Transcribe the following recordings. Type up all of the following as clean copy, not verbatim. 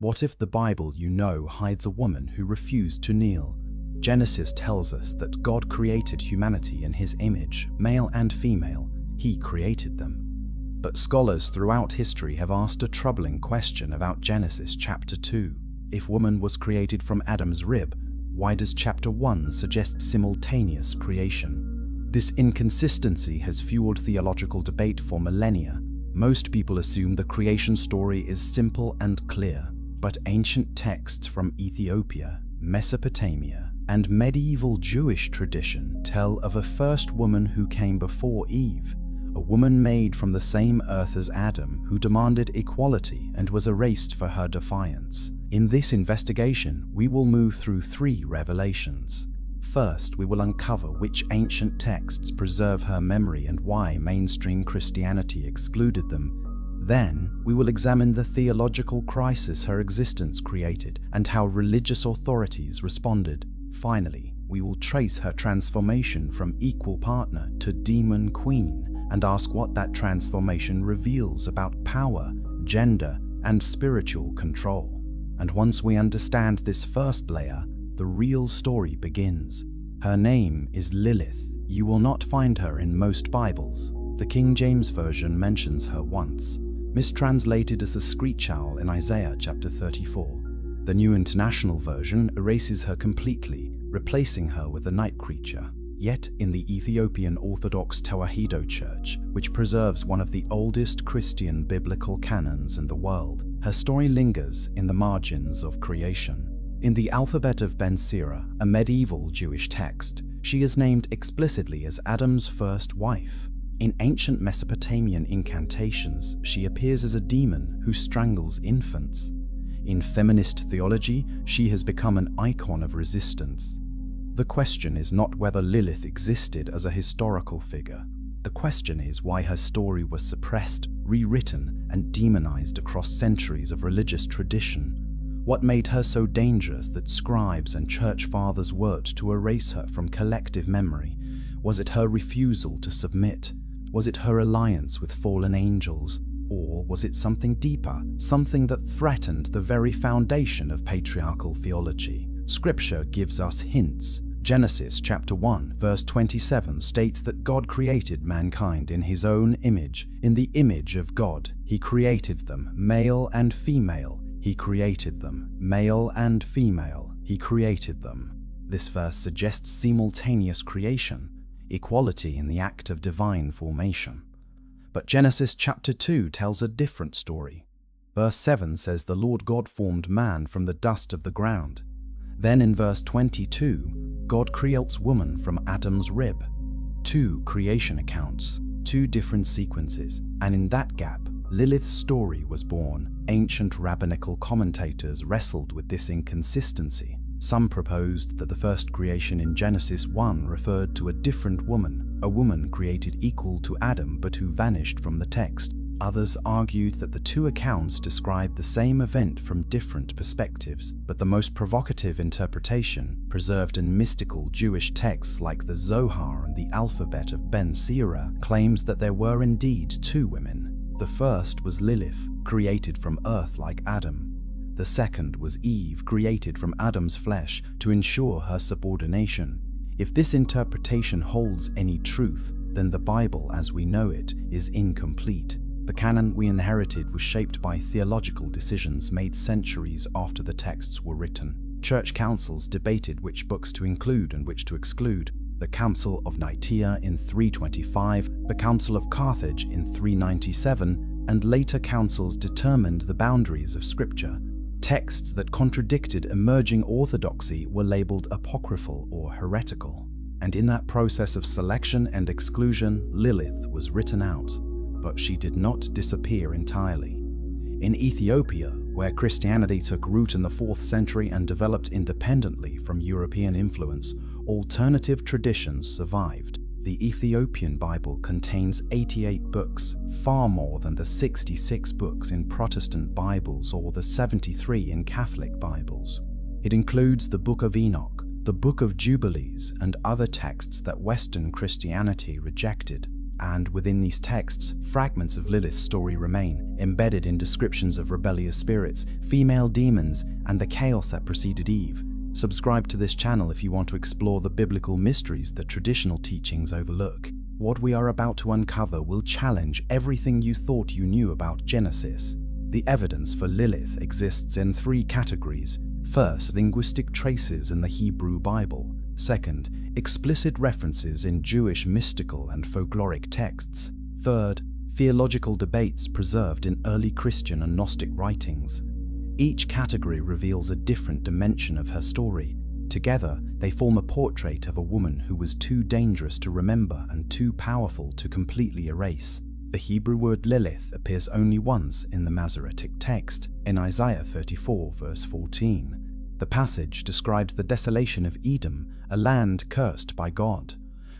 What if the Bible you know hides a woman who refused to kneel? Genesis tells us that God created humanity in His image, male and female. He created them. But scholars throughout history have asked a troubling question about Genesis chapter 2. If woman was created from Adam's rib, why does chapter 1 suggest simultaneous creation? This inconsistency has fueled theological debate for millennia. Most people assume the creation story is simple and clear, but ancient texts from Ethiopia, Mesopotamia, and medieval Jewish tradition tell of a first woman who came before Eve, a woman made from the same earth as Adam who demanded equality and was erased for her defiance. In this investigation, we will move through 3 revelations. First, we will uncover which ancient texts preserve her memory and why mainstream Christianity excluded them. Then, we will examine the theological crisis her existence created and how religious authorities responded. Finally, we will trace her transformation from equal partner to demon queen and ask what that transformation reveals about power, gender, and spiritual control. And once we understand this first layer, the real story begins. Her name is Lilith. You will not find her in most Bibles. The King James Version mentions her once, mistranslated as the screech owl in Isaiah chapter 34. The New International Version erases her completely, replacing her with a night creature. Yet in the Ethiopian Orthodox Tewahedo Church, which preserves one of the oldest Christian biblical canons in the world, her story lingers in the margins of creation. In the Alphabet of Ben Sira, a medieval Jewish text, she is named explicitly as Adam's first wife. In ancient Mesopotamian incantations, she appears as a demon who strangles infants. In feminist theology, she has become an icon of resistance. The question is not whether Lilith existed as a historical figure. The question is why her story was suppressed, rewritten, and demonized across centuries of religious tradition. What made her so dangerous that scribes and church fathers worked to erase her from collective memory? Was it her refusal to submit? Was it her alliance with fallen angels? Or was it something deeper, something that threatened the very foundation of patriarchal theology? Scripture gives us hints. Genesis chapter 1 verse 27 states that God created mankind in His own image. In the image of God, He created them, male and female. He created them, male and female. He created them. This verse suggests simultaneous creation, equality in the act of divine formation. But Genesis chapter 2 tells a different story. Verse 7 says the Lord God formed man from the dust of the ground. Then in verse 22, God creates woman from Adam's rib. 2 creation accounts, 2 different sequences, and in that gap, Lilith's story was born. Ancient rabbinical commentators wrestled with this inconsistency. Some proposed that the first creation in Genesis 1 referred to a different woman, a woman created equal to Adam but who vanished from the text. Others argued that the 2 accounts described the same event from different perspectives, but the most provocative interpretation, preserved in mystical Jewish texts like the Zohar and the Alphabet of Ben Sira, claims that there were indeed 2 women. The first was Lilith, created from earth like Adam. The second was Eve, created from Adam's flesh to ensure her subordination. If this interpretation holds any truth, then the Bible as we know it is incomplete. The canon we inherited was shaped by theological decisions made centuries after the texts were written. Church councils debated which books to include and which to exclude. The Council of Nicaea in 325, the Council of Carthage in 397, and later councils determined the boundaries of Scripture. Texts that contradicted emerging orthodoxy were labeled apocryphal or heretical. And in that process of selection and exclusion, Lilith was written out. But she did not disappear entirely. In Ethiopia, where Christianity took root in the 4th century and developed independently from European influence, alternative traditions survived. The Ethiopian Bible contains 88 books, far more than the 66 books in Protestant Bibles or the 73 in Catholic Bibles. It includes the Book of Enoch, the Book of Jubilees, and other texts that Western Christianity rejected. And within these texts, fragments of Lilith's story remain, embedded in descriptions of rebellious spirits, female demons, and the chaos that preceded Eve. Subscribe to this channel if you want to explore the biblical mysteries that traditional teachings overlook. What we are about to uncover will challenge everything you thought you knew about Genesis. The evidence for Lilith exists in three categories. First, linguistic traces in the Hebrew Bible. Second, explicit references in Jewish mystical and folkloric texts. Third, theological debates preserved in early Christian and Gnostic writings. Each category reveals a different dimension of her story. Together, they form a portrait of a woman who was too dangerous to remember and too powerful to completely erase. The Hebrew word Lilith appears only once in the Masoretic text, in Isaiah 34, verse 14. The passage describes the desolation of Edom, a land cursed by God.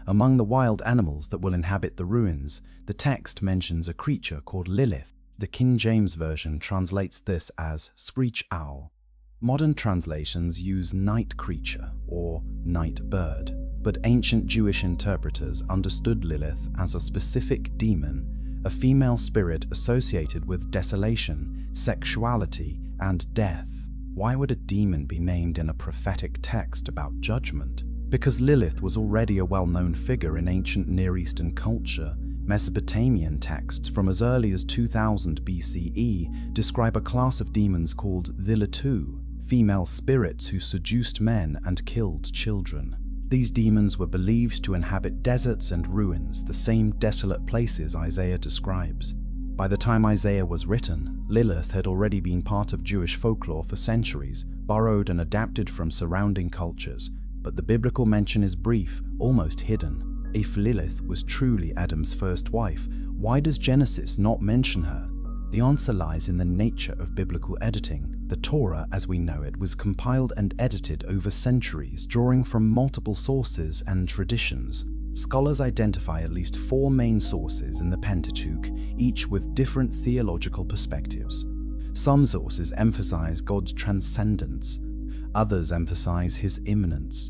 Among the wild animals that will inhabit the ruins, the text mentions a creature called Lilith. The King James Version translates this as screech owl. Modern translations use night creature or night bird, but ancient Jewish interpreters understood Lilith as a specific demon, a female spirit associated with desolation, sexuality, and death. Why would a demon be named in a prophetic text about judgment? Because Lilith was already a well-known figure in ancient Near Eastern culture. Mesopotamian texts from as early as 2000 BCE describe a class of demons called Thilitu, female spirits who seduced men and killed children. These demons were believed to inhabit deserts and ruins, the same desolate places Isaiah describes. By the time Isaiah was written, Lilith had already been part of Jewish folklore for centuries, borrowed and adapted from surrounding cultures, but the biblical mention is brief, almost hidden. If Lilith was truly Adam's first wife, why does Genesis not mention her? The answer lies in the nature of biblical editing. The Torah, as we know it, was compiled and edited over centuries, drawing from multiple sources and traditions. Scholars identify at least 4 main sources in the Pentateuch, each with different theological perspectives. Some sources emphasize God's transcendence. Others emphasize his immanence.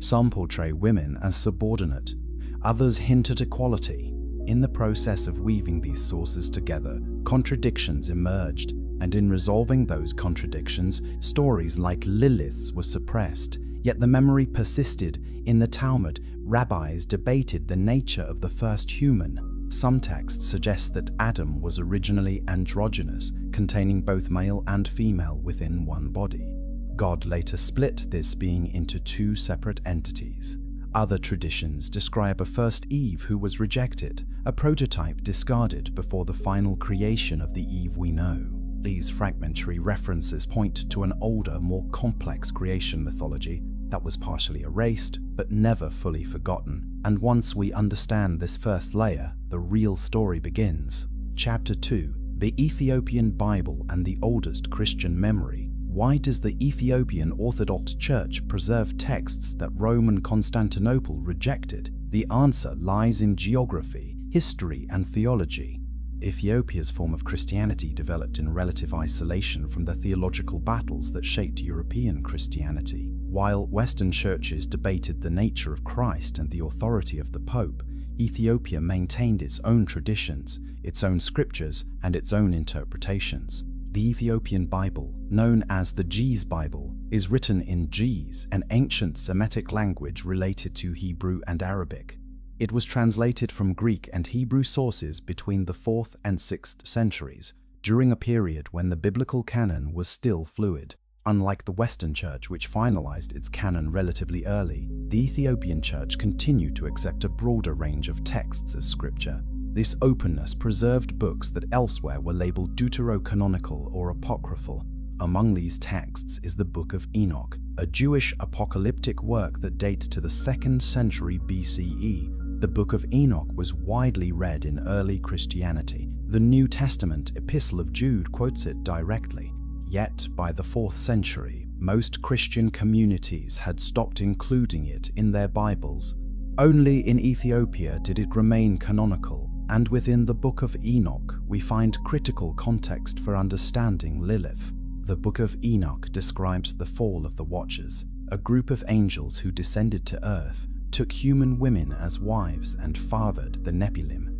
Some portray women as subordinate. Others hint at equality. In the process of weaving these sources together, contradictions emerged, and in resolving those contradictions, stories like Lilith's were suppressed, yet the memory persisted. In the Talmud, rabbis debated the nature of the first human. Some texts suggest that Adam was originally androgynous, containing both male and female within one body. God later split this being into 2 separate entities. Other traditions describe a first Eve who was rejected, a prototype discarded before the final creation of the Eve we know. These fragmentary references point to an older, more complex creation mythology that was partially erased but never fully forgotten. And once we understand this first layer, the real story begins. Chapter 2: The Ethiopian Bible and the Oldest Christian Memory. Why does the Ethiopian Orthodox Church preserve texts that Rome and Constantinople rejected? The answer lies in geography, history, and theology. Ethiopia's form of Christianity developed in relative isolation from the theological battles that shaped European Christianity. While Western churches debated the nature of Christ and the authority of the Pope, Ethiopia maintained its own traditions, its own scriptures, and its own interpretations. The Ethiopian Bible, known as the Ge'ez Bible, is written in Ge'ez, an ancient Semitic language related to Hebrew and Arabic. It was translated from Greek and Hebrew sources between the 4th and 6th centuries, during a period when the biblical canon was still fluid. Unlike the Western Church, which finalized its canon relatively early, the Ethiopian Church continued to accept a broader range of texts as scripture. This openness preserved books that elsewhere were labeled deuterocanonical or apocryphal. Among these texts is the Book of Enoch, a Jewish apocalyptic work that dates to the 2nd century BCE. The Book of Enoch was widely read in early Christianity. The New Testament Epistle of Jude quotes it directly. Yet, by the 4th century, most Christian communities had stopped including it in their Bibles. Only in Ethiopia did it remain canonical, and within the Book of Enoch we find critical context for understanding Lilith. The Book of Enoch describes the fall of the Watchers, a group of angels who descended to earth took human women as wives and fathered the Nephilim.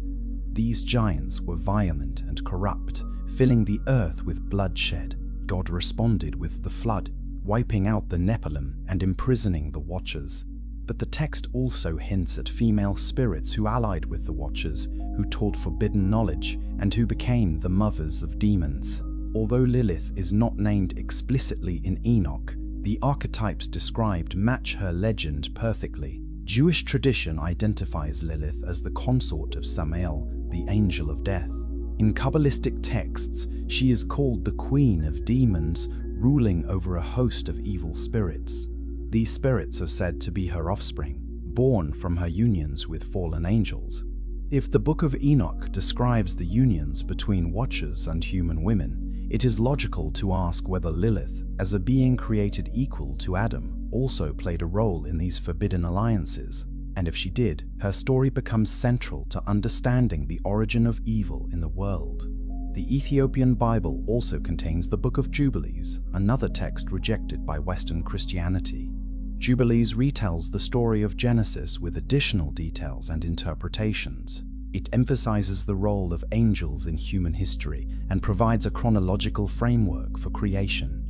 These giants were violent and corrupt, filling the earth with bloodshed. God responded with the flood, wiping out the Nephilim and imprisoning the Watchers. But the text also hints at female spirits who allied with the Watchers, who taught forbidden knowledge, and who became the mothers of demons. Although Lilith is not named explicitly in Enoch, the archetypes described match her legend perfectly. Jewish tradition identifies Lilith as the consort of Samael, the angel of death. In Kabbalistic texts, she is called the queen of demons, ruling over a host of evil spirits. These spirits are said to be her offspring, born from her unions with fallen angels. If the Book of Enoch describes the unions between Watchers and human women, it is logical to ask whether Lilith, as a being created equal to Adam, also played a role in these forbidden alliances. And if she did, her story becomes central to understanding the origin of evil in the world. The Ethiopian Bible also contains the Book of Jubilees, another text rejected by Western Christianity. Jubilees retells the story of Genesis with additional details and interpretations. It emphasizes the role of angels in human history and provides a chronological framework for creation.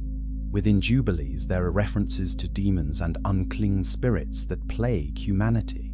Within Jubilees, there are references to demons and unclean spirits that plague humanity.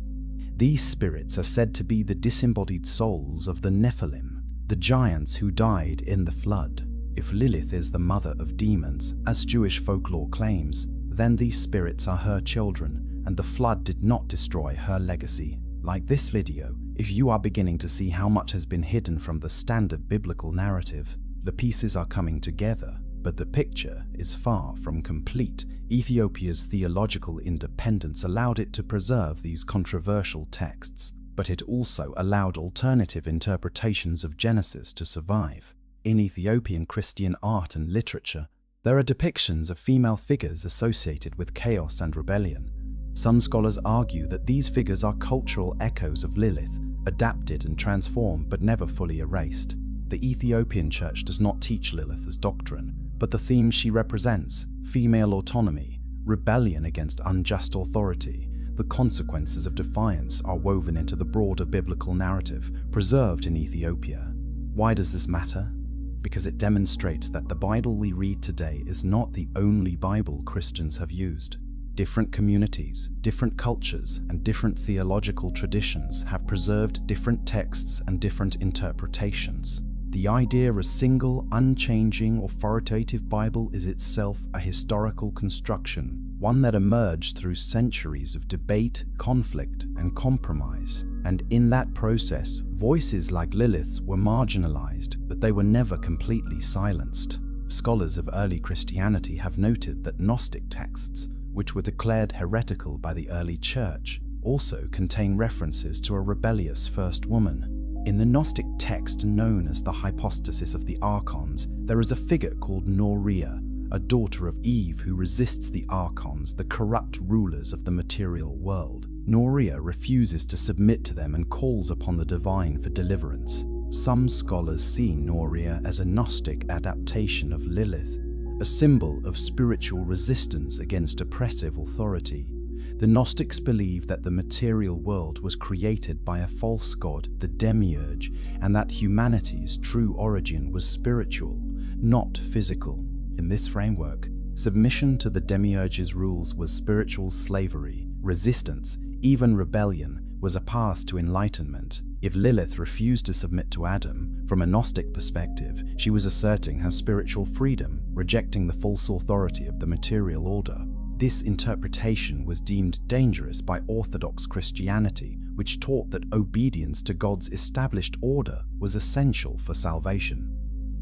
These spirits are said to be the disembodied souls of the Nephilim, the giants who died in the flood. If Lilith is the mother of demons, as Jewish folklore claims, then these spirits are her children, and the flood did not destroy her legacy. Like this video, if you are beginning to see how much has been hidden from the standard biblical narrative, the pieces are coming together. But the picture is far from complete. Ethiopia's theological independence allowed it to preserve these controversial texts, but it also allowed alternative interpretations of Genesis to survive. In Ethiopian Christian art and literature, there are depictions of female figures associated with chaos and rebellion. Some scholars argue that these figures are cultural echoes of Lilith, adapted and transformed but never fully erased. The Ethiopian Church does not teach Lilith as doctrine, but the themes she represents, female autonomy, rebellion against unjust authority, the consequences of defiance, are woven into the broader biblical narrative preserved in Ethiopia. Why does this matter? Because it demonstrates that the Bible we read today is not the only Bible Christians have used. Different communities, different cultures, and different theological traditions have preserved different texts and different interpretations. The idea of a single, unchanging, authoritative Bible is itself a historical construction, one that emerged through centuries of debate, conflict, and compromise. And in that process, voices like Lilith's were marginalized, but they were never completely silenced. Scholars of early Christianity have noted that Gnostic texts, which were declared heretical by the early church, also contain references to a rebellious first woman. In the Gnostic text known as the Hypostasis of the Archons, there is a figure called Noria, a daughter of Eve who resists the Archons, the corrupt rulers of the material world. Noria refuses to submit to them and calls upon the divine for deliverance. Some scholars see Noria as a Gnostic adaptation of Lilith, a symbol of spiritual resistance against oppressive authority. The Gnostics believe that the material world was created by a false god, the demiurge, and that humanity's true origin was spiritual, not physical. In this framework, submission to the demiurge's rules was spiritual slavery. Resistance, even rebellion, was a path to enlightenment. If Lilith refused to submit to Adam, from a Gnostic perspective, she was asserting her spiritual freedom, rejecting the false authority of the material order. This interpretation was deemed dangerous by Orthodox Christianity, which taught that obedience to God's established order was essential for salvation.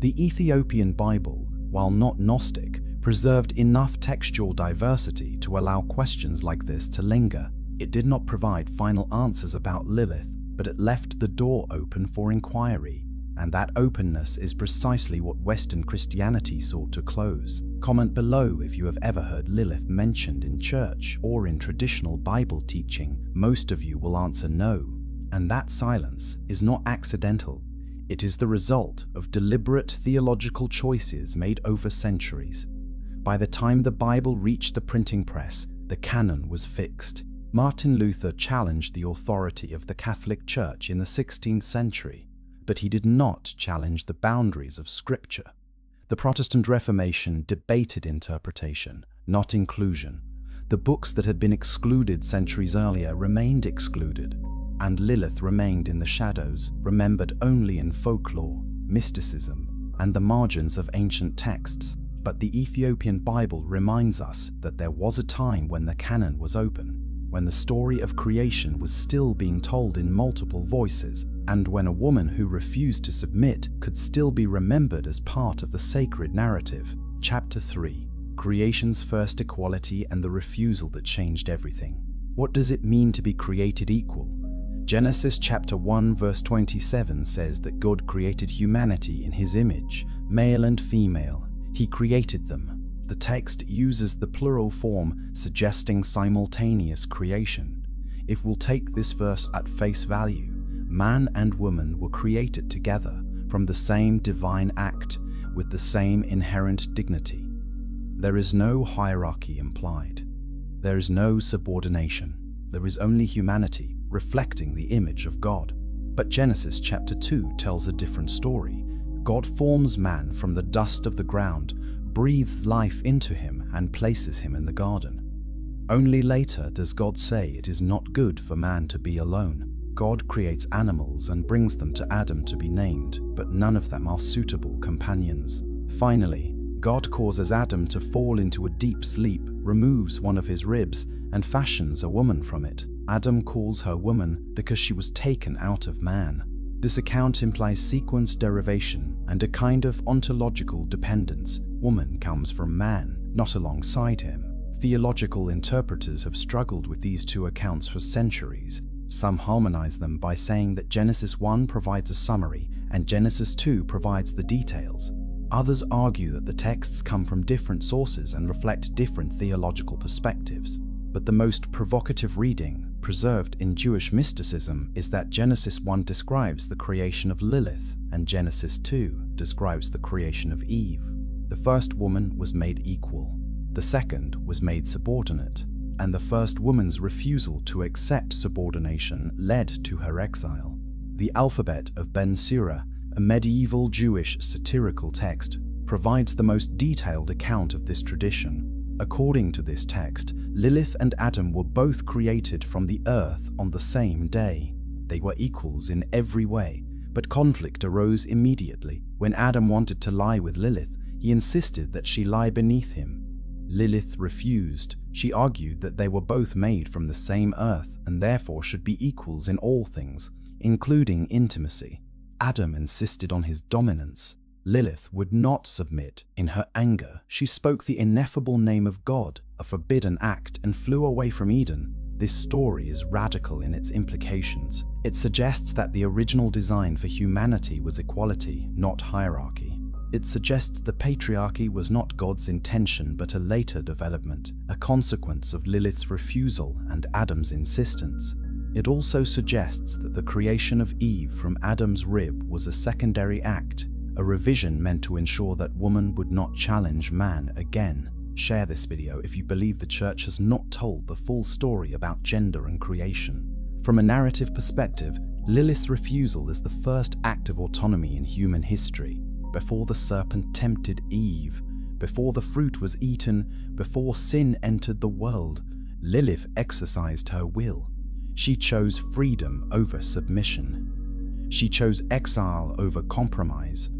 The Ethiopian Bible, while not Gnostic, preserved enough textual diversity to allow questions like this to linger. It did not provide final answers about Lilith, but it left the door open for inquiry. And that openness is precisely what Western Christianity sought to close. Comment below if you have ever heard Lilith mentioned in church or in traditional Bible teaching. Most of you will answer no. And that silence is not accidental. It is the result of deliberate theological choices made over centuries. By the time the Bible reached the printing press, the canon was fixed. Martin Luther challenged the authority of the Catholic Church in the 16th century, but he did not challenge the boundaries of Scripture. The Protestant Reformation debated interpretation, not inclusion. The books that had been excluded centuries earlier remained excluded, and Lilith remained in the shadows, remembered only in folklore, mysticism, and the margins of ancient texts. But the Ethiopian Bible reminds us that there was a time when the canon was open, when the story of creation was still being told in multiple voices, and when a woman who refused to submit could still be remembered as part of the sacred narrative. Chapter 3. Creation's first equality and the refusal that changed everything. What does it mean to be created equal? Genesis chapter 1 verse 27 says that God created humanity in His image, male and female. He created them. The text uses the plural form, suggesting simultaneous creation. If we'll take this verse at face value, man and woman were created together from the same divine act with the same inherent dignity. There is no hierarchy implied. There is no subordination. There is only humanity reflecting the image of God. But Genesis chapter 2 tells a different story. God forms man from the dust of the ground, breathes life into him, and places him in the garden. Only later does God say it is not good for man to be alone. God creates animals and brings them to Adam to be named, but none of them are suitable companions. Finally, God causes Adam to fall into a deep sleep, removes one of his ribs, and fashions a woman from it. Adam calls her woman because she was taken out of man. This account implies sequence derivation and a kind of ontological dependence. Woman comes from man, not alongside him. Theological interpreters have struggled with these two accounts for centuries. Some harmonize them by saying that Genesis 1 provides a summary and Genesis 2 provides the details. Others argue that the texts come from different sources and reflect different theological perspectives. But the most provocative reading, preserved in Jewish mysticism, is that Genesis 1 describes the creation of Lilith and Genesis 2 describes the creation of Eve. The first woman was made equal, the second was made subordinate, and the first woman's refusal to accept subordination led to her exile. The Alphabet of Ben Sira, a medieval Jewish satirical text, provides the most detailed account of this tradition. According to this text, Lilith and Adam were both created from the earth on the same day. They were equals in every way, but conflict arose immediately. When Adam wanted to lie with Lilith, he insisted that she lie beneath him. Lilith refused. She argued that they were both made from the same earth and therefore should be equals in all things, including intimacy. Adam insisted on his dominance. Lilith would not submit. In her anger, she spoke the ineffable name of God, a forbidden act, and flew away from Eden. This story is radical in its implications. It suggests that the original design for humanity was equality, not hierarchy. It suggests the patriarchy was not God's intention but a later development, a consequence of Lilith's refusal and Adam's insistence. It also suggests that the creation of Eve from Adam's rib was a secondary act, a revision meant to ensure that woman would not challenge man again. Share this video if you believe the church has not told the full story about gender and creation. From a narrative perspective, Lilith's refusal is the first act of autonomy in human history. Before the serpent tempted Eve, before the fruit was eaten, before sin entered the world, Lilith exercised her will. She chose freedom over submission. She chose exile over compromise,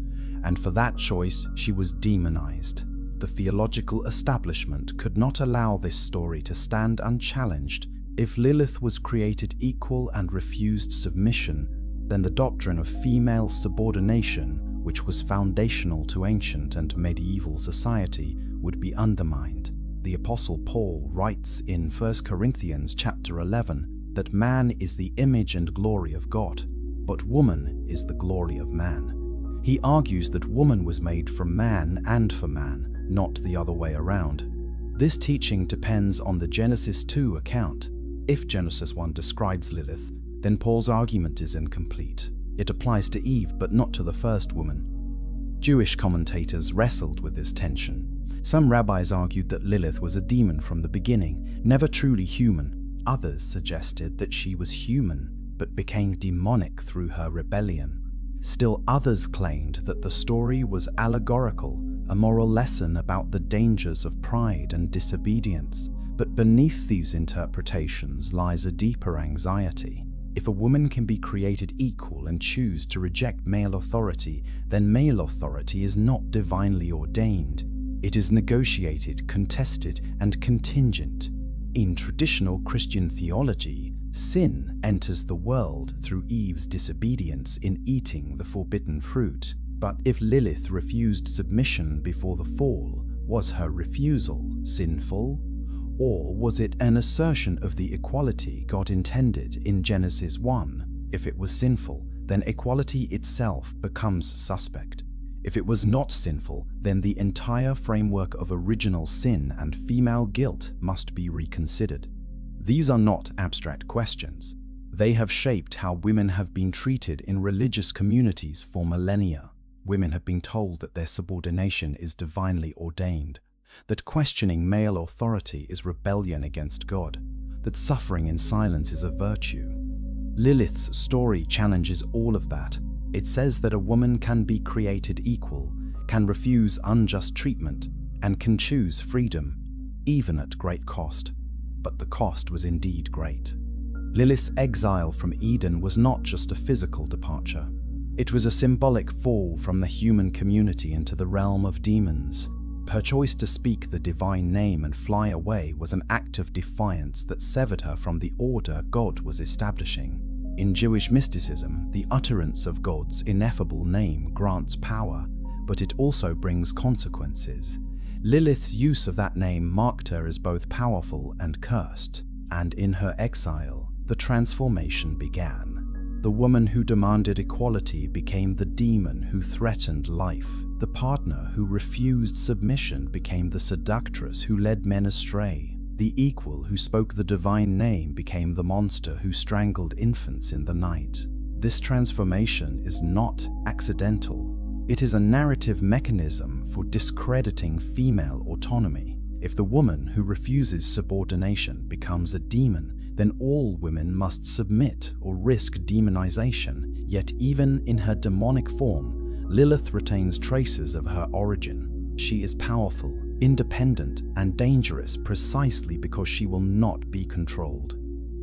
and for that choice she was demonized. The theological establishment could not allow this story to stand unchallenged. If Lilith was created equal and refused submission, then the doctrine of female subordination, which was foundational to ancient and medieval society, would be undermined. The Apostle Paul writes in 1 Corinthians chapter 11 that man is the image and glory of God, but woman is the glory of man. He argues that woman was made from man and for man, not the other way around. This teaching depends on the Genesis 2 account. If Genesis 1 describes Lilith, then Paul's argument is incomplete. It applies to Eve, but not to the first woman. Jewish commentators wrestled with this tension. Some rabbis argued that Lilith was a demon from the beginning, never truly human. Others suggested that she was human, but became demonic through her rebellion. Still others claimed that the story was allegorical, a moral lesson about the dangers of pride and disobedience. But beneath these interpretations lies a deeper anxiety. If a woman can be created equal and choose to reject male authority, then male authority is not divinely ordained. It is negotiated, contested, and contingent. In traditional Christian theology, sin enters the world through Eve's disobedience in eating the forbidden fruit. But if Lilith refused submission before the fall, was her refusal sinful? Or was it an assertion of the equality God intended in Genesis 1? If it was sinful, then equality itself becomes suspect. If it was not sinful, then the entire framework of original sin and female guilt must be reconsidered. These are not abstract questions. They have shaped how women have been treated in religious communities for millennia. Women have been told that their subordination is divinely ordained, that questioning male authority is rebellion against God, that suffering in silence is a virtue. Lilith's story challenges all of that. It says that a woman can be created equal, can refuse unjust treatment, and can choose freedom, even at great cost. But the cost was indeed great. Lilith's exile from Eden was not just a physical departure. It was a symbolic fall from the human community into the realm of demons. Her choice to speak the divine name and fly away was an act of defiance that severed her from the order God was establishing. In Jewish mysticism, the utterance of God's ineffable name grants power, but it also brings consequences. Lilith's use of that name marked her as both powerful and cursed, and in her exile, the transformation began. The woman who demanded equality became the demon who threatened life. The partner who refused submission became the seductress who led men astray. The equal who spoke the divine name became the monster who strangled infants in the night. This transformation is not accidental. It is a narrative mechanism for discrediting female autonomy. If the woman who refuses subordination becomes a demon, then all women must submit or risk demonization. Yet even in her demonic form, Lilith retains traces of her origin. She is powerful, independent, and dangerous precisely because she will not be controlled.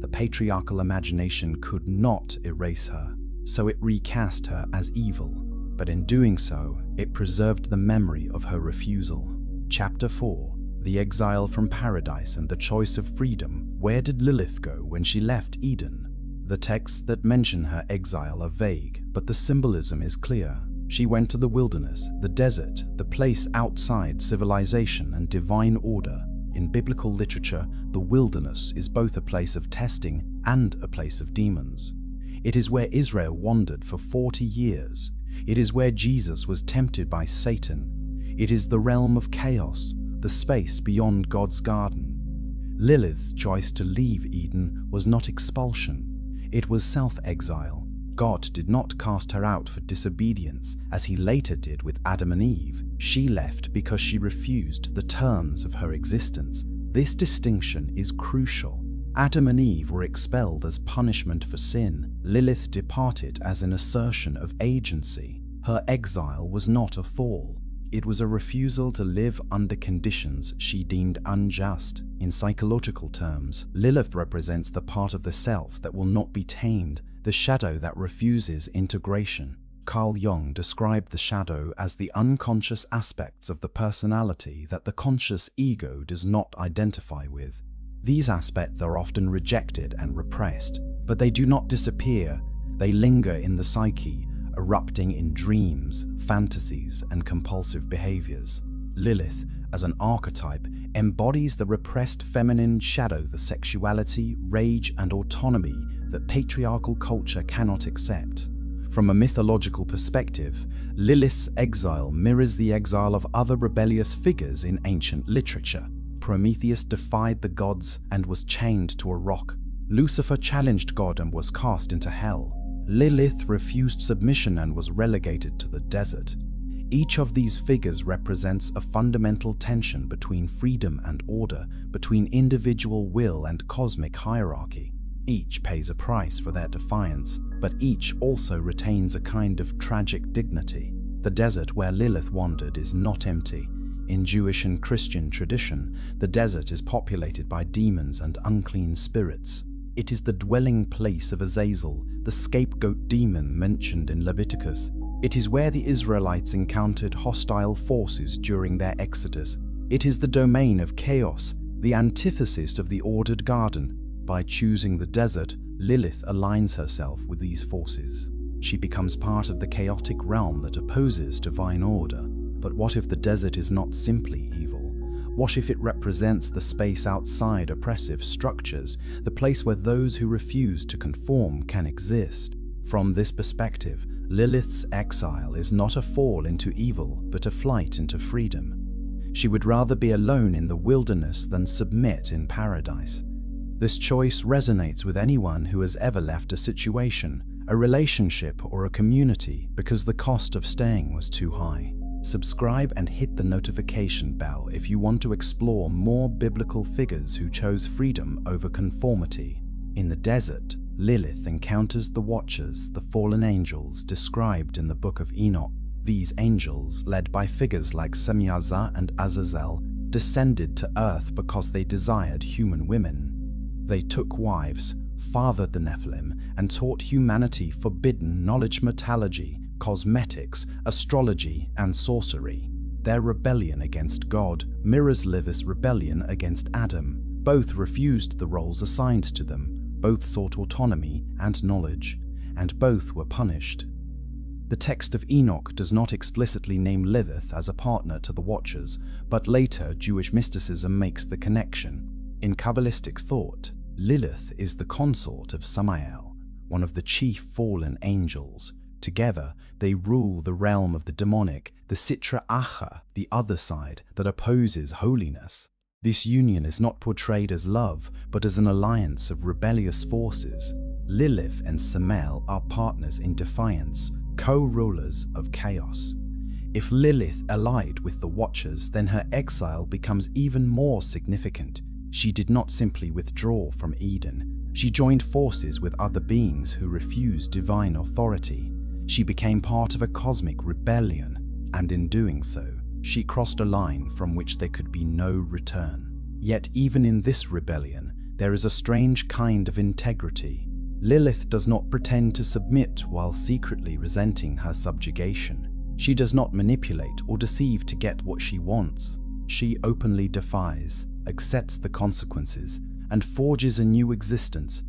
The patriarchal imagination could not erase her, so it recast her as evil. But in doing so, it preserved the memory of her refusal. Chapter 4. The exile from paradise and the choice of freedom. Where did Lilith go when she left Eden? The texts that mention her exile are vague, but the symbolism is clear. She went to the wilderness, the desert, the place outside civilization and divine order. In biblical literature, the wilderness is both a place of testing and a place of demons. It is where Israel wandered for 40 years. It is where Jesus was tempted by Satan. It is the realm of chaos, the space beyond God's garden. Lilith's choice to leave Eden was not expulsion. It was self-exile. God did not cast her out for disobedience, as he later did with Adam and Eve. She left because she refused the terms of her existence. This distinction is crucial. Adam and Eve were expelled as punishment for sin. Lilith departed as an assertion of agency. Her exile was not a fall. It was a refusal to live under conditions she deemed unjust. In psychological terms, Lilith represents the part of the self that will not be tamed, the shadow that refuses integration. Carl Jung described the shadow as the unconscious aspects of the personality that the conscious ego does not identify with. These aspects are often rejected and repressed, but they do not disappear. They linger in the psyche, erupting in dreams, fantasies, and compulsive behaviors. Lilith, as an archetype, embodies the repressed feminine shadow, the sexuality, rage, and autonomy that patriarchal culture cannot accept. From a mythological perspective, Lilith's exile mirrors the exile of other rebellious figures in ancient literature. Prometheus defied the gods and was chained to a rock. Lucifer challenged God and was cast into hell. Lilith refused submission and was relegated to the desert. Each of these figures represents a fundamental tension between freedom and order, between individual will and cosmic hierarchy. Each pays a price for their defiance, but each also retains a kind of tragic dignity. The desert where Lilith wandered is not empty. In Jewish and Christian tradition, the desert is populated by demons and unclean spirits. It is the dwelling place of Azazel, the scapegoat demon mentioned in Leviticus. It is where the Israelites encountered hostile forces during their exodus. It is the domain of chaos, the antithesis of the ordered garden. By choosing the desert, Lilith aligns herself with these forces. She becomes part of the chaotic realm that opposes divine order. But what if the desert is not simply evil? What if it represents the space outside oppressive structures, the place where those who refuse to conform can exist? From this perspective, Lilith's exile is not a fall into evil, but a flight into freedom. She would rather be alone in the wilderness than submit in paradise. This choice resonates with anyone who has ever left a situation, a relationship, or a community because the cost of staying was too high. Subscribe and hit the notification bell if you want to explore more biblical figures who chose freedom over conformity. In the desert, Lilith encounters the Watchers, the fallen angels described in the Book of Enoch. These angels, led by figures like Semyaza and Azazel, descended to earth because they desired human women. They took wives, fathered the Nephilim, and taught humanity forbidden knowledge, metallurgy, cosmetics, astrology, and sorcery. Their rebellion against God mirrors Lilith's rebellion against Adam. Both refused the roles assigned to them, both sought autonomy and knowledge, and both were punished. The text of Enoch does not explicitly name Lilith as a partner to the Watchers, but later Jewish mysticism makes the connection. In Kabbalistic thought, Lilith is the consort of Samael, one of the chief fallen angels. Together, they rule the realm of the demonic, the Sitra Achra, the other side that opposes holiness. This union is not portrayed as love, but as an alliance of rebellious forces. Lilith and Samael are partners in defiance, co-rulers of chaos. If Lilith allied with the Watchers, then her exile becomes even more significant. She did not simply withdraw from Eden. She joined forces with other beings who refused divine authority. She became part of a cosmic rebellion, and in doing so, she crossed a line from which there could be no return. Yet even in this rebellion, there is a strange kind of integrity. Lilith does not pretend to submit while secretly resenting her subjugation. She does not manipulate or deceive to get what she wants. She openly defies, accepts the consequences, and forges a new existence.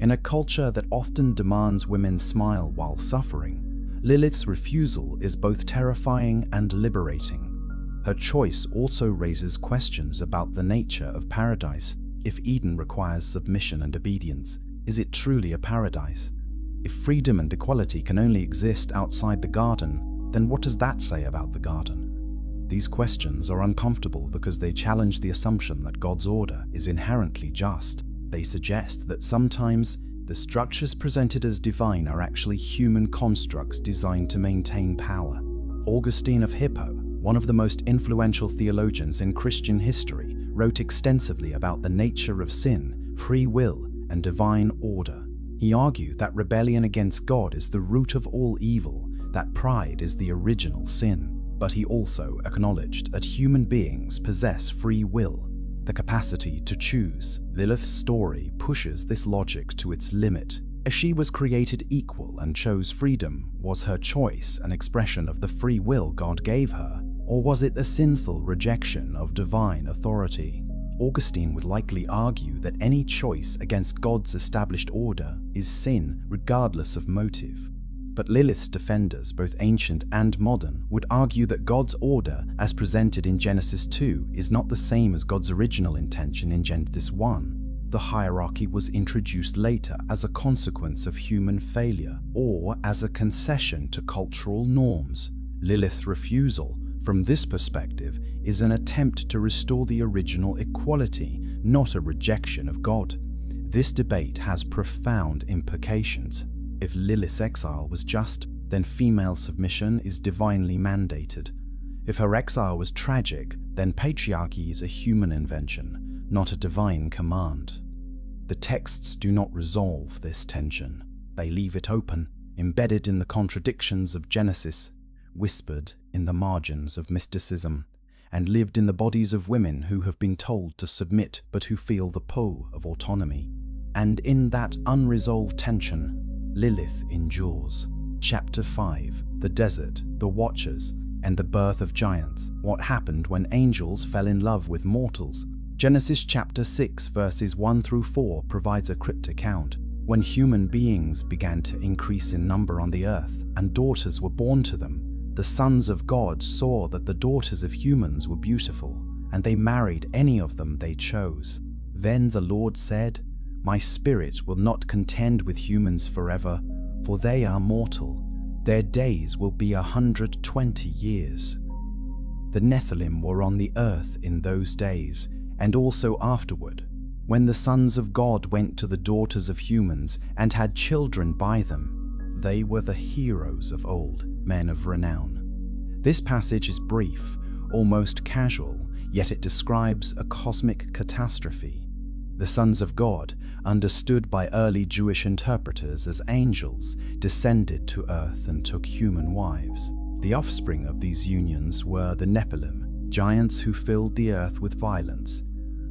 In a culture that often demands women smile while suffering, Lilith's refusal is both terrifying and liberating. Her choice also raises questions about the nature of paradise. If Eden requires submission and obedience, is it truly a paradise? If freedom and equality can only exist outside the garden, then what does that say about the garden? These questions are uncomfortable because they challenge the assumption that God's order is inherently just. They suggest that sometimes the structures presented as divine are actually human constructs designed to maintain power. Augustine of Hippo, one of the most influential theologians in Christian history, wrote extensively about the nature of sin, free will, and divine order. He argued that rebellion against God is the root of all evil, that pride is the original sin. But he also acknowledged that human beings possess free will, the capacity to choose. Lilith's story pushes this logic to its limit. As she was created equal and chose freedom, was her choice an expression of the free will God gave her, or was it a sinful rejection of divine authority? Augustine would likely argue that any choice against God's established order is sin, regardless of motive. But Lilith's defenders, both ancient and modern, would argue that God's order, as presented in Genesis 2, is not the same as God's original intention in Genesis 1. The hierarchy was introduced later as a consequence of human failure, or as a concession to cultural norms. Lilith's refusal, from this perspective, is an attempt to restore the original equality, not a rejection of God. This debate has profound implications. If Lilith's exile was just, then female submission is divinely mandated. If her exile was tragic, then patriarchy is a human invention, not a divine command. The texts do not resolve this tension. They leave it open, embedded in the contradictions of Genesis, whispered in the margins of mysticism, and lived in the bodies of women who have been told to submit but who feel the pull of autonomy. And in that unresolved tension, Lilith endures. Chapter 5, The Desert, the Watchers, and the Birth of Giants, what happened when angels fell in love with mortals. Genesis chapter 6 verses 1 through 4 provides a crypt account. When human beings began to increase in number on the earth, and daughters were born to them, the sons of God saw that the daughters of humans were beautiful, and they married any of them they chose. Then the Lord said, "My spirit will not contend with humans forever, for they are mortal. Their days will be 120 years." The Nephilim were on the earth in those days, and also afterward, when the sons of God went to the daughters of humans and had children by them. They were the heroes of old, men of renown. This passage is brief, almost casual, yet it describes a cosmic catastrophe. The sons of God, understood by early Jewish interpreters as angels, descended to earth and took human wives. The offspring of these unions were the Nephilim, giants who filled the earth with violence.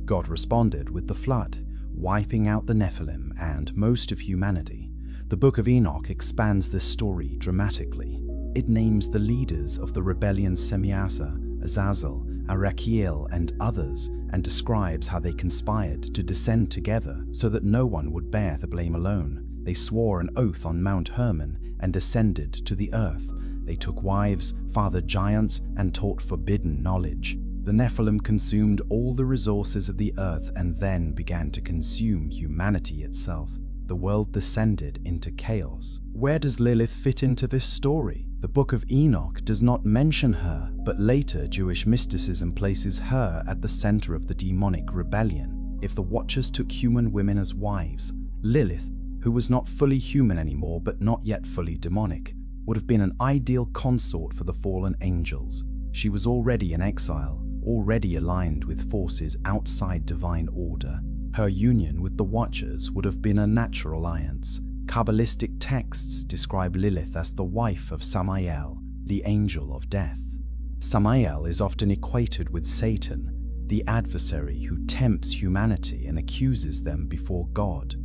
God responded with the flood, wiping out the Nephilim and most of humanity. The Book of Enoch expands this story dramatically. It names the leaders of the rebellion Semyaza, Azazel, Arakiel, and others, and describes how they conspired to descend together so that no one would bear the blame alone. They swore an oath on Mount Hermon and descended to the earth. They took wives, fathered giants, and taught forbidden knowledge. The Nephilim consumed all the resources of the earth and then began to consume humanity itself. The world descended into chaos. Where does Lilith fit into this story? The Book of Enoch does not mention her, but later Jewish mysticism places her at the center of the demonic rebellion. If the Watchers took human women as wives, Lilith, who was not fully human anymore but not yet fully demonic, would have been an ideal consort for the fallen angels. She was already in exile, already aligned with forces outside divine order. Her union with the Watchers would have been a natural alliance. Kabbalistic texts describe Lilith as the wife of Samael, the angel of death. Samael is often equated with Satan, the adversary who tempts humanity and accuses them before God.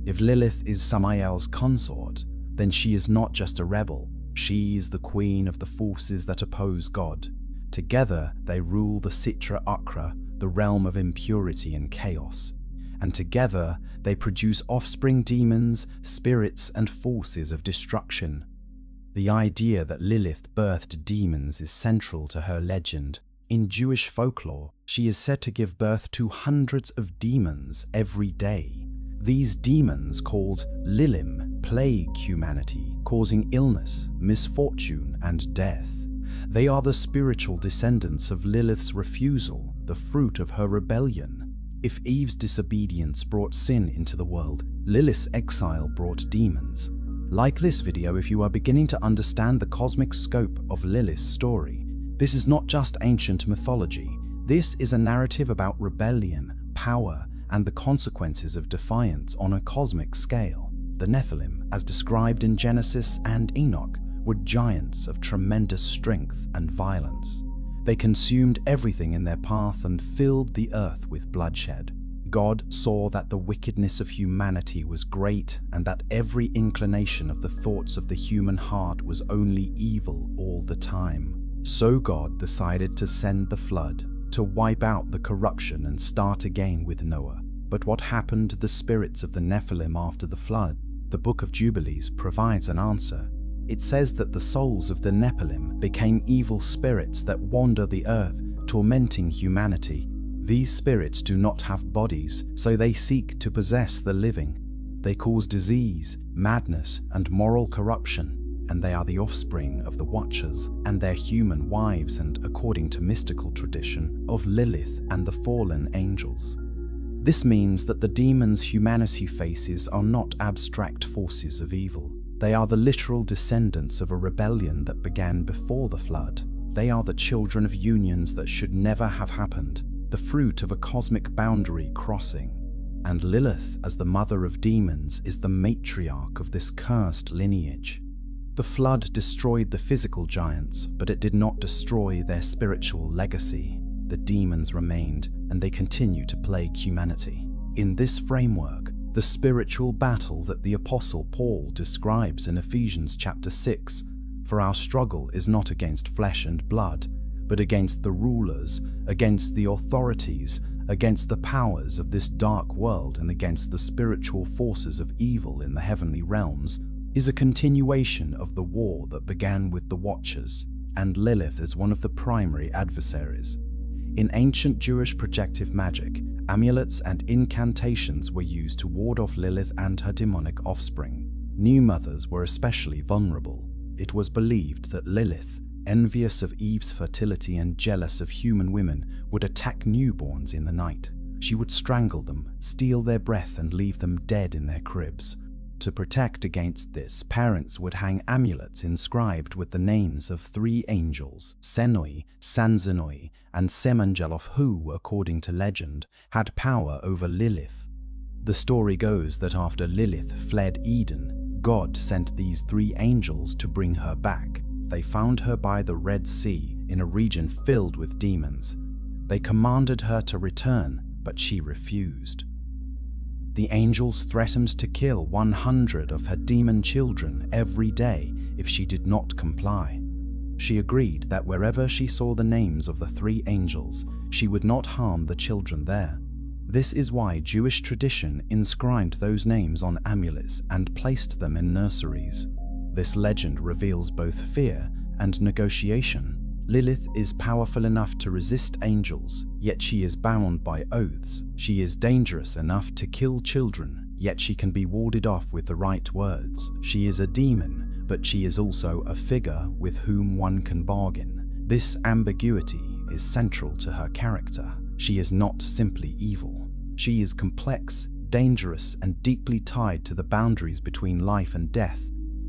If Lilith is Samael's consort, then she is not just a rebel. She is the queen of the forces that oppose God. Together they rule the Sitra Akra, the realm of impurity and chaos. And together they produce offspring demons, spirits, and forces of destruction. The idea that Lilith birthed demons is central to her legend. In Jewish folklore, she is said to give birth to hundreds of demons every day. These demons, called Lilim, plague humanity, causing illness, misfortune, and death. They are the spiritual descendants of Lilith's refusal, the fruit of her rebellion. If Eve's disobedience brought sin into the world, Lilith's exile brought demons. Like this video if you are beginning to understand the cosmic scope of Lilith's story. This is not just ancient mythology. This is a narrative about rebellion, power, and the consequences of defiance on a cosmic scale. The Nephilim, as described in Genesis and Enoch, were giants of tremendous strength and violence. They consumed everything in their path and filled the earth with bloodshed. God saw that the wickedness of humanity was great and that every inclination of the thoughts of the human heart was only evil all the time. So God decided to send the flood, to wipe out the corruption and start again with Noah. But what happened to the spirits of the Nephilim after the flood? The Book of Jubilees provides an answer. It says that the souls of the Nephilim became evil spirits that wander the earth, tormenting humanity. These spirits do not have bodies, so they seek to possess the living. They cause disease, madness, and moral corruption, and they are the offspring of the Watchers and their human wives and, according to mystical tradition, of Lilith and the fallen angels. This means that the demons humanity faces are not abstract forces of evil. They are the literal descendants of a rebellion that began before the flood. They are the children of unions that should never have happened, the fruit of a cosmic boundary crossing. And Lilith, as the mother of demons, is the matriarch of this cursed lineage. The flood destroyed the physical giants, but it did not destroy their spiritual legacy. The demons remained, and they continue to plague humanity. In this framework, the spiritual battle that the Apostle Paul describes in Ephesians chapter 6, "For our struggle is not against flesh and blood, but against the rulers, against the authorities, against the powers of this dark world, and against the spiritual forces of evil in the heavenly realms," is a continuation of the war that began with the Watchers, and Lilith is one of the primary adversaries. In ancient Jewish projective magic, amulets and incantations were used to ward off Lilith and her demonic offspring. New mothers were especially vulnerable. It was believed that Lilith, envious of Eve's fertility and jealous of human women, would attack newborns in the night. She would strangle them, steal their breath, and leave them dead in their cribs. To protect against this, parents would hang amulets inscribed with the names of 3 angels, Senoi, Sanzenoi, and Semangelof, who, according to legend, had power over Lilith. The story goes that after Lilith fled Eden, God sent these 3 angels to bring her back. They found her by the Red Sea, in a region filled with demons. They commanded her to return, but she refused. The angels threatened to kill 100 of her demon children every day if she did not comply. She agreed that wherever she saw the names of the 3 angels, she would not harm the children there. This is why Jewish tradition inscribed those names on amulets and placed them in nurseries. This legend reveals both fear and negotiation. Lilith is powerful enough to resist angels, yet she is bound by oaths. She is dangerous enough to kill children, yet she can be warded off with the right words. She is a demon, but she is also a figure with whom one can bargain. This ambiguity is central to her character. She is not simply evil. She is complex, dangerous, and deeply tied to the boundaries between life and death.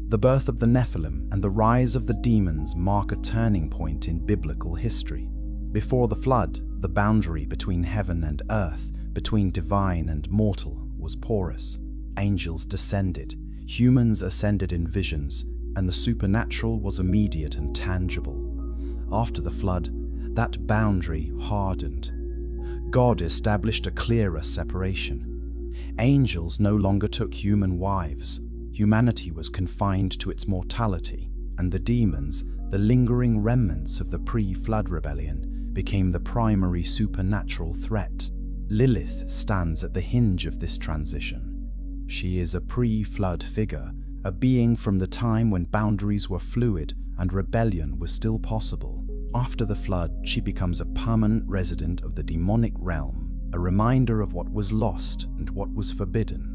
The birth of the Nephilim and the rise of the demons mark a turning point in biblical history. Before the flood, the boundary between heaven and earth, between divine and mortal, was porous. Angels descended, humans ascended in visions, and the supernatural was immediate and tangible. After the flood, that boundary hardened. God established a clearer separation. Angels no longer took human wives. Humanity was confined to its mortality, and the demons, the lingering remnants of the pre-flood rebellion, became the primary supernatural threat. Lilith stands at the hinge of this transition. She is a pre-flood figure, a being from the time when boundaries were fluid and rebellion was still possible. After the flood, she becomes a permanent resident of the demonic realm, a reminder of what was lost and what was forbidden.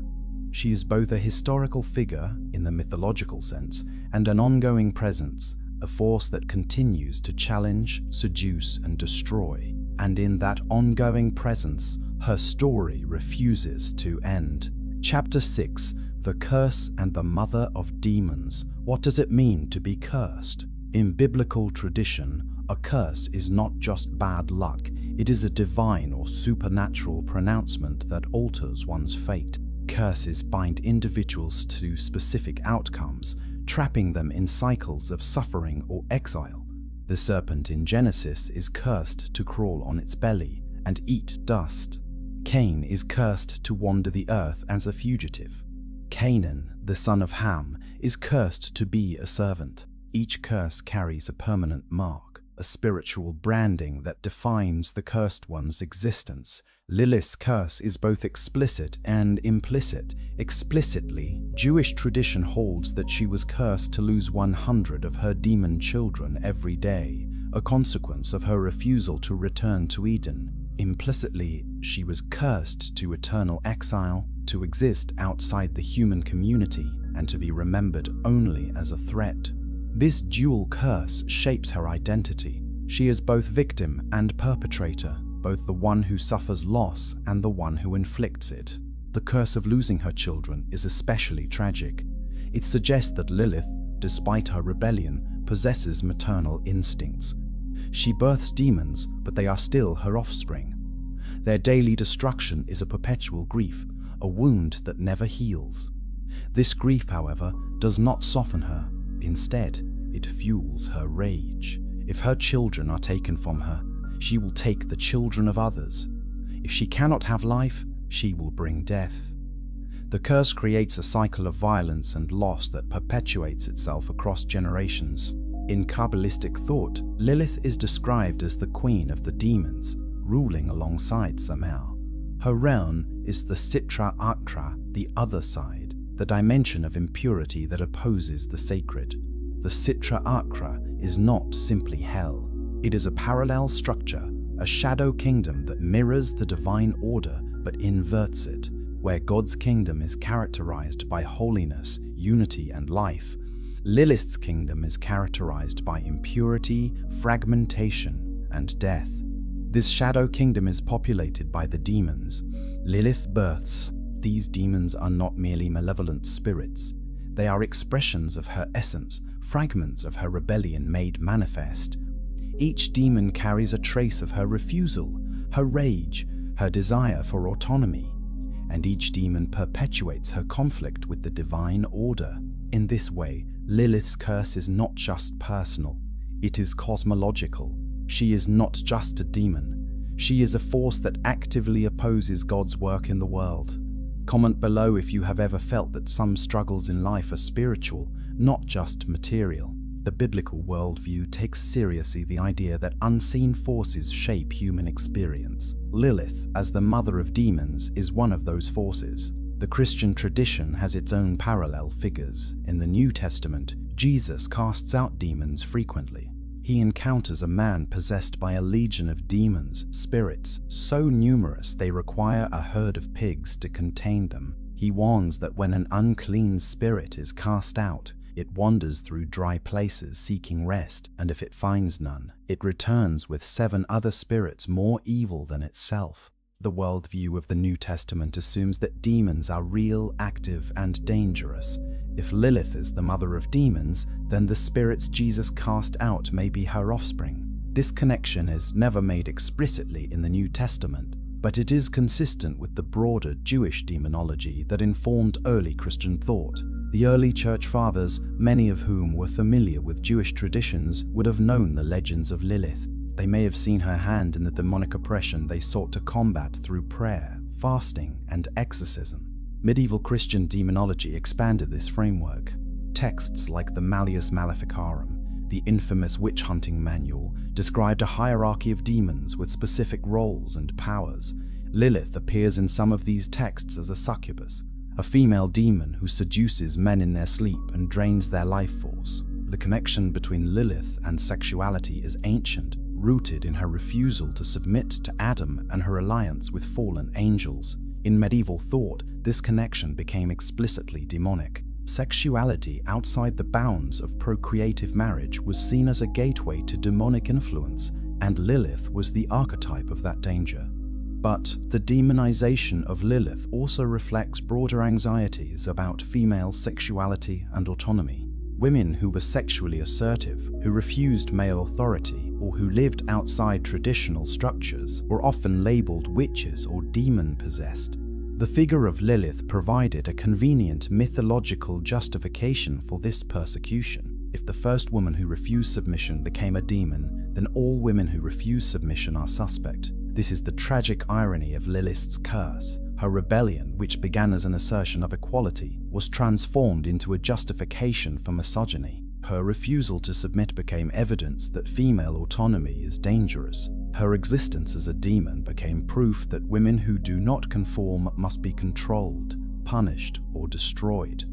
She is both a historical figure, in the mythological sense, and an ongoing presence, a force that continues to challenge, seduce, and destroy. And in that ongoing presence, her story refuses to end. Chapter 6, The Curse and the Mother of Demons. What does it mean to be cursed? In biblical tradition, a curse is not just bad luck, it is a divine or supernatural pronouncement that alters one's fate. Curses bind individuals to specific outcomes, trapping them in cycles of suffering or exile. The serpent in Genesis is cursed to crawl on its belly and eat dust. Cain is cursed to wander the earth as a fugitive. Canaan, the son of Ham, is cursed to be a servant. Each curse carries a permanent mark, a spiritual branding that defines the cursed one's existence. Lilith's curse is both explicit and implicit. Explicitly, Jewish tradition holds that she was cursed to lose 100 of her demon children every day, a consequence of her refusal to return to Eden. Implicitly, she was cursed to eternal exile, to exist outside the human community, and to be remembered only as a threat. This dual curse shapes her identity. She is both victim and perpetrator, both the one who suffers loss and the one who inflicts it. The curse of losing her children is especially tragic. It suggests that Lilith, despite her rebellion, possesses maternal instincts. She births demons, but they are still her offspring. Their daily destruction is a perpetual grief, a wound that never heals. This grief, however, does not soften her. Instead, it fuels her rage. If her children are taken from her, she will take the children of others. If she cannot have life, she will bring death. The curse creates a cycle of violence and loss that perpetuates itself across generations. In Kabbalistic thought, Lilith is described as the queen of the demons, ruling alongside Samael. Her realm is the Sitra Achra, the other side, the dimension of impurity that opposes the sacred. The Sitra Achra is not simply hell. It is a parallel structure, a shadow kingdom that mirrors the divine order but inverts it, where God's kingdom is characterized by holiness, unity, and life. Lilith's kingdom is characterized by impurity, fragmentation, and death. This shadow kingdom is populated by the demons. Lilith births. These demons are not merely malevolent spirits. They are expressions of her essence, fragments of her rebellion made manifest. Each demon carries a trace of her refusal, her rage, her desire for autonomy, and each demon perpetuates her conflict with the divine order. In this way, Lilith's curse is not just personal, it is cosmological. She is not just a demon. She is a force that actively opposes God's work in the world. Comment below if you have ever felt that some struggles in life are spiritual, not just material. The biblical worldview takes seriously the idea that unseen forces shape human experience. Lilith, as the mother of demons, is one of those forces. The Christian tradition has its own parallel figures. In the New Testament, Jesus casts out demons frequently. He encounters a man possessed by a legion of demons, spirits, so numerous they require a herd of pigs to contain them. He warns that when an unclean spirit is cast out, it wanders through dry places seeking rest, and if it finds none, it returns with 7 other spirits more evil than itself. The worldview of the New Testament assumes that demons are real, active, and dangerous. If Lilith is the mother of demons, then the spirits Jesus cast out may be her offspring. This connection is never made explicitly in the New Testament, but it is consistent with the broader Jewish demonology that informed early Christian thought. The early church fathers, many of whom were familiar with Jewish traditions, would have known the legends of Lilith. They may have seen her hand in the demonic oppression they sought to combat through prayer, fasting, and exorcism. Medieval Christian demonology expanded this framework. Texts like the Malleus Maleficarum, the infamous witch-hunting manual, described a hierarchy of demons with specific roles and powers. Lilith appears in some of these texts as a succubus, a female demon who seduces men in their sleep and drains their life force. The connection between Lilith and sexuality is ancient, rooted in her refusal to submit to Adam and her alliance with fallen angels. In medieval thought, this connection became explicitly demonic. Sexuality outside the bounds of procreative marriage was seen as a gateway to demonic influence, and Lilith was the archetype of that danger. But the demonization of Lilith also reflects broader anxieties about female sexuality and autonomy. Women who were sexually assertive, who refused male authority, or who lived outside traditional structures were often labeled witches or demon-possessed. The figure of Lilith provided a convenient mythological justification for this persecution. If the first woman who refused submission became a demon, then all women who refuse submission are suspect. This is the tragic irony of Lilith's curse. Her rebellion, which began as an assertion of equality, was transformed into a justification for misogyny. Her refusal to submit became evidence that female autonomy is dangerous. Her existence as a demon became proof that women who do not conform must be controlled, punished, or destroyed.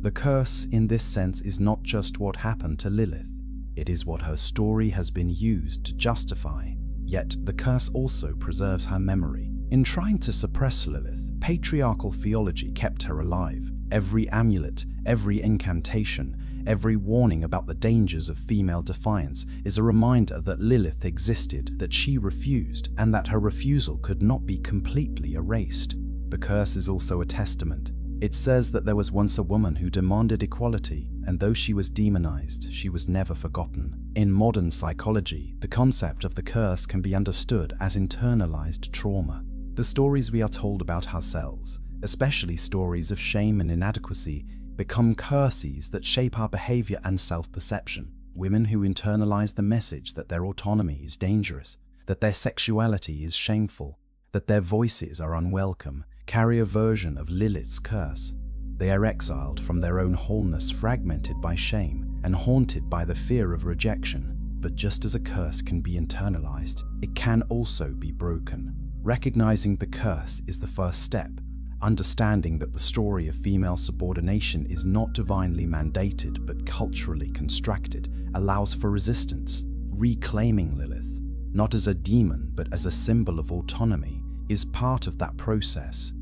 The curse, in this sense, is not just what happened to Lilith. It is what her story has been used to justify. Yet the curse also preserves her memory. In trying to suppress Lilith, patriarchal theology kept her alive. Every amulet, every incantation, every warning about the dangers of female defiance is a reminder that Lilith existed, that she refused, and that her refusal could not be completely erased. The curse is also a testament. It says that there was once a woman who demanded equality, and though she was demonized, she was never forgotten. In modern psychology, the concept of the curse can be understood as internalized trauma. The stories we are told about ourselves, especially stories of shame and inadequacy, become curses that shape our behavior and self-perception. Women who internalize the message that their autonomy is dangerous, that their sexuality is shameful, that their voices are unwelcome, carry a version of Lilith's curse. They are exiled from their own wholeness, fragmented by shame and haunted by the fear of rejection. But just as a curse can be internalized, it can also be broken. Recognizing the curse is the first step. Understanding that the story of female subordination is not divinely mandated but culturally constructed allows for resistance. Reclaiming Lilith, not as a demon but as a symbol of autonomy, is part of that process.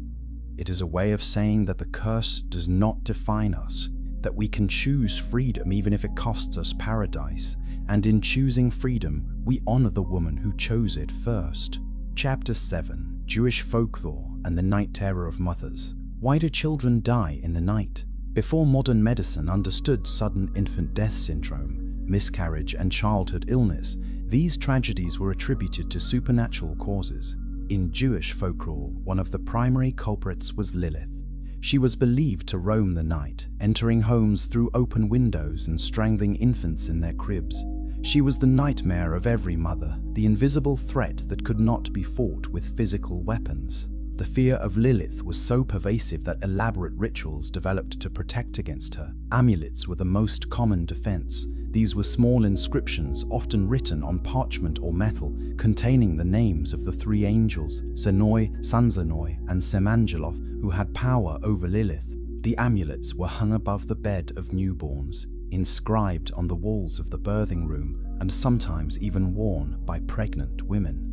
It is a way of saying that the curse does not define us, that we can choose freedom even if it costs us paradise, and in choosing freedom, we honor the woman who chose it first. Chapter 7. Jewish Folklore and the Night Terror of Mothers. Why do children die in the night? Before modern medicine understood sudden infant death syndrome, miscarriage, and childhood illness, these tragedies were attributed to supernatural causes. In Jewish folklore, one of the primary culprits was Lilith. She was believed to roam the night, entering homes through open windows and strangling infants in their cribs. She was the nightmare of every mother, the invisible threat that could not be fought with physical weapons. The fear of Lilith was so pervasive that elaborate rituals developed to protect against her. Amulets were the most common defense. These were small inscriptions, often written on parchment or metal, containing the names of the three angels, Zenoi, Sanzenoi, and Semangeloth, who had power over Lilith. The amulets were hung above the bed of newborns, inscribed on the walls of the birthing room, and sometimes even worn by pregnant women.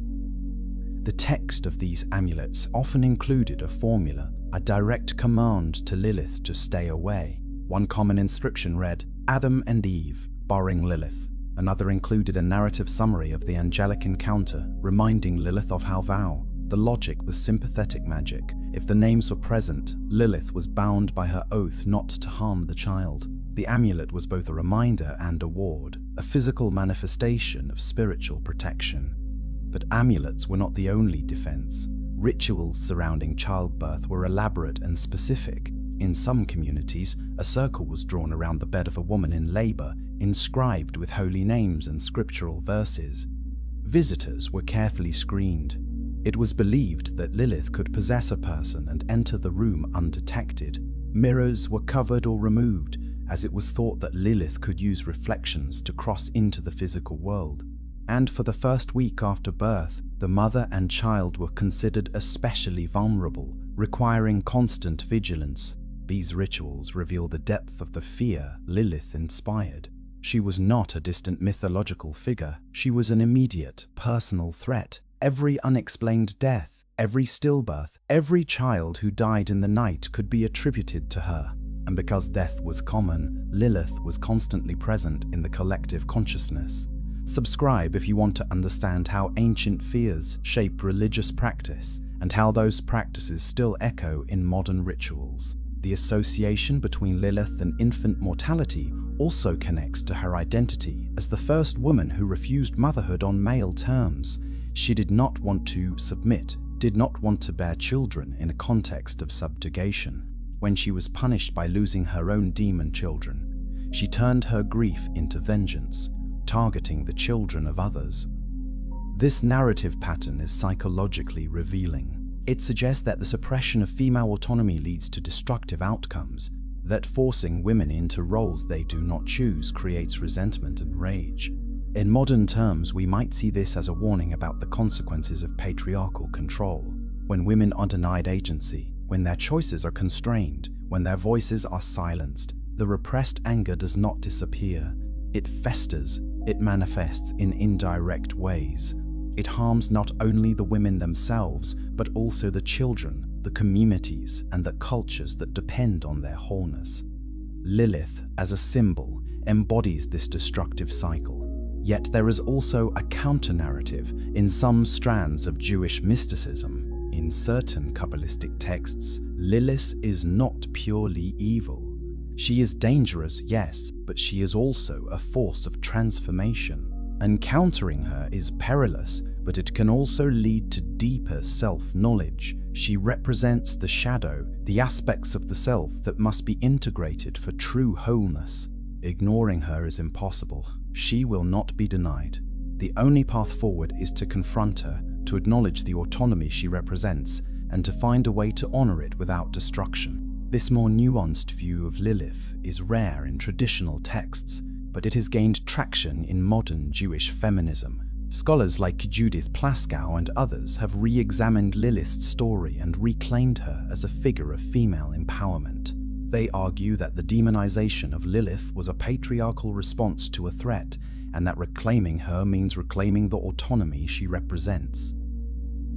The text of these amulets often included a formula, a direct command to Lilith to stay away. One common inscription read, "Adam and Eve, barring Lilith." Another included a narrative summary of the angelic encounter, reminding Lilith of her vow. The logic was sympathetic magic. If the names were present, Lilith was bound by her oath not to harm the child. The amulet was both a reminder and a ward, a physical manifestation of spiritual protection. But amulets were not the only defense. Rituals surrounding childbirth were elaborate and specific. In some communities, a circle was drawn around the bed of a woman in labor, inscribed with holy names and scriptural verses. Visitors were carefully screened. It was believed that Lilith could possess a person and enter the room undetected. Mirrors were covered or removed, as it was thought that Lilith could use reflections to cross into the physical world. And for the first week after birth, the mother and child were considered especially vulnerable, requiring constant vigilance. These rituals reveal the depth of the fear Lilith inspired. She was not a distant mythological figure. She was an immediate, personal threat. Every unexplained death, every stillbirth, every child who died in the night could be attributed to her. And because death was common, Lilith was constantly present in the collective consciousness. Subscribe if you want to understand how ancient fears shape religious practice and how those practices still echo in modern rituals. The association between Lilith and infant mortality also connects to her identity as the first woman who refused motherhood on male terms. She did not want to submit, did not want to bear children in a context of subjugation. When she was punished by losing her own demon children, she turned her grief into vengeance, targeting the children of others. This narrative pattern is psychologically revealing. It suggests that the suppression of female autonomy leads to destructive outcomes, that forcing women into roles they do not choose creates resentment and rage. In modern terms, we might see this as a warning about the consequences of patriarchal control. When women are denied agency, when their choices are constrained, when their voices are silenced, the repressed anger does not disappear. It festers, it manifests in indirect ways. It harms not only the women themselves, but also the children, the communities, and the cultures that depend on their wholeness. Lilith, as a symbol, embodies this destructive cycle. Yet there is also a counter-narrative in some strands of Jewish mysticism. In certain Kabbalistic texts, Lilith is not purely evil. She is dangerous, yes, but she is also a force of transformation. Encountering her is perilous, but it can also lead to deeper self-knowledge. She represents the shadow, the aspects of the self that must be integrated for true wholeness. Ignoring her is impossible. She will not be denied. The only path forward is to confront her, to acknowledge the autonomy she represents, and to find a way to honor it without destruction. This more nuanced view of Lilith is rare in traditional texts, but it has gained traction in modern Jewish feminism. Scholars like Judith Plaskow and others have re-examined Lilith's story and reclaimed her as a figure of female empowerment. They argue that the demonization of Lilith was a patriarchal response to a threat, and that reclaiming her means reclaiming the autonomy she represents.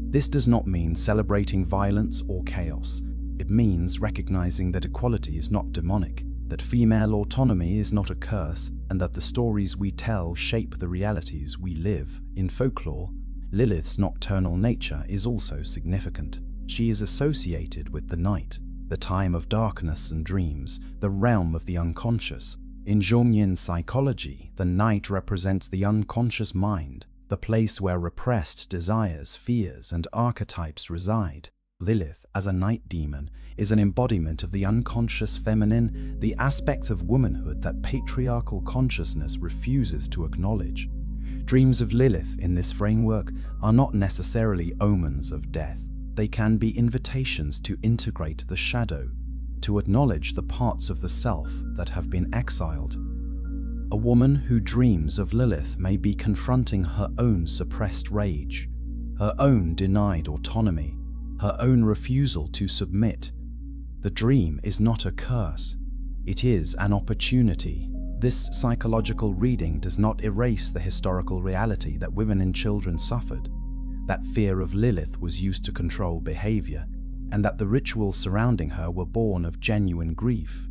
This does not mean celebrating violence or chaos. It means recognizing that equality is not demonic, that female autonomy is not a curse, and that the stories we tell shape the realities we live. In folklore, Lilith's nocturnal nature is also significant. She is associated with the night, the time of darkness and dreams, the realm of the unconscious. In Jungian psychology, the night represents the unconscious mind, the place where repressed desires, fears, and archetypes reside. Lilith, as a night demon, is an embodiment of the unconscious feminine, the aspects of womanhood that patriarchal consciousness refuses to acknowledge. Dreams of Lilith in this framework are not necessarily omens of death. They can be invitations to integrate the shadow, to acknowledge the parts of the self that have been exiled. A woman who dreams of Lilith may be confronting her own suppressed rage, her own denied autonomy, her own refusal to submit. The dream is not a curse. It is an opportunity. This psychological reading does not erase the historical reality that women and children suffered, that fear of Lilith was used to control behavior, and that the rituals surrounding her were born of genuine grief.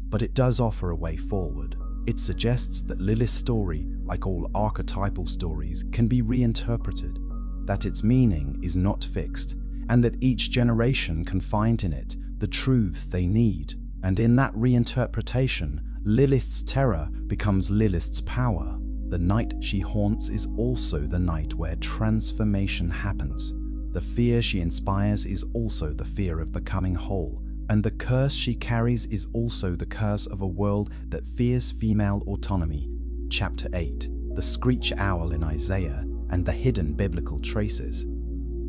But it does offer a way forward. It suggests that Lilith's story, like all archetypal stories, can be reinterpreted, that its meaning is not fixed, and that each generation can find in it the truths they need. And in that reinterpretation, Lilith's terror becomes Lilith's power. The night she haunts is also the night where transformation happens. The fear she inspires is also the fear of becoming whole, and the curse she carries is also the curse of a world that fears female autonomy. Chapter 8, the screech owl in Isaiah and the hidden biblical traces.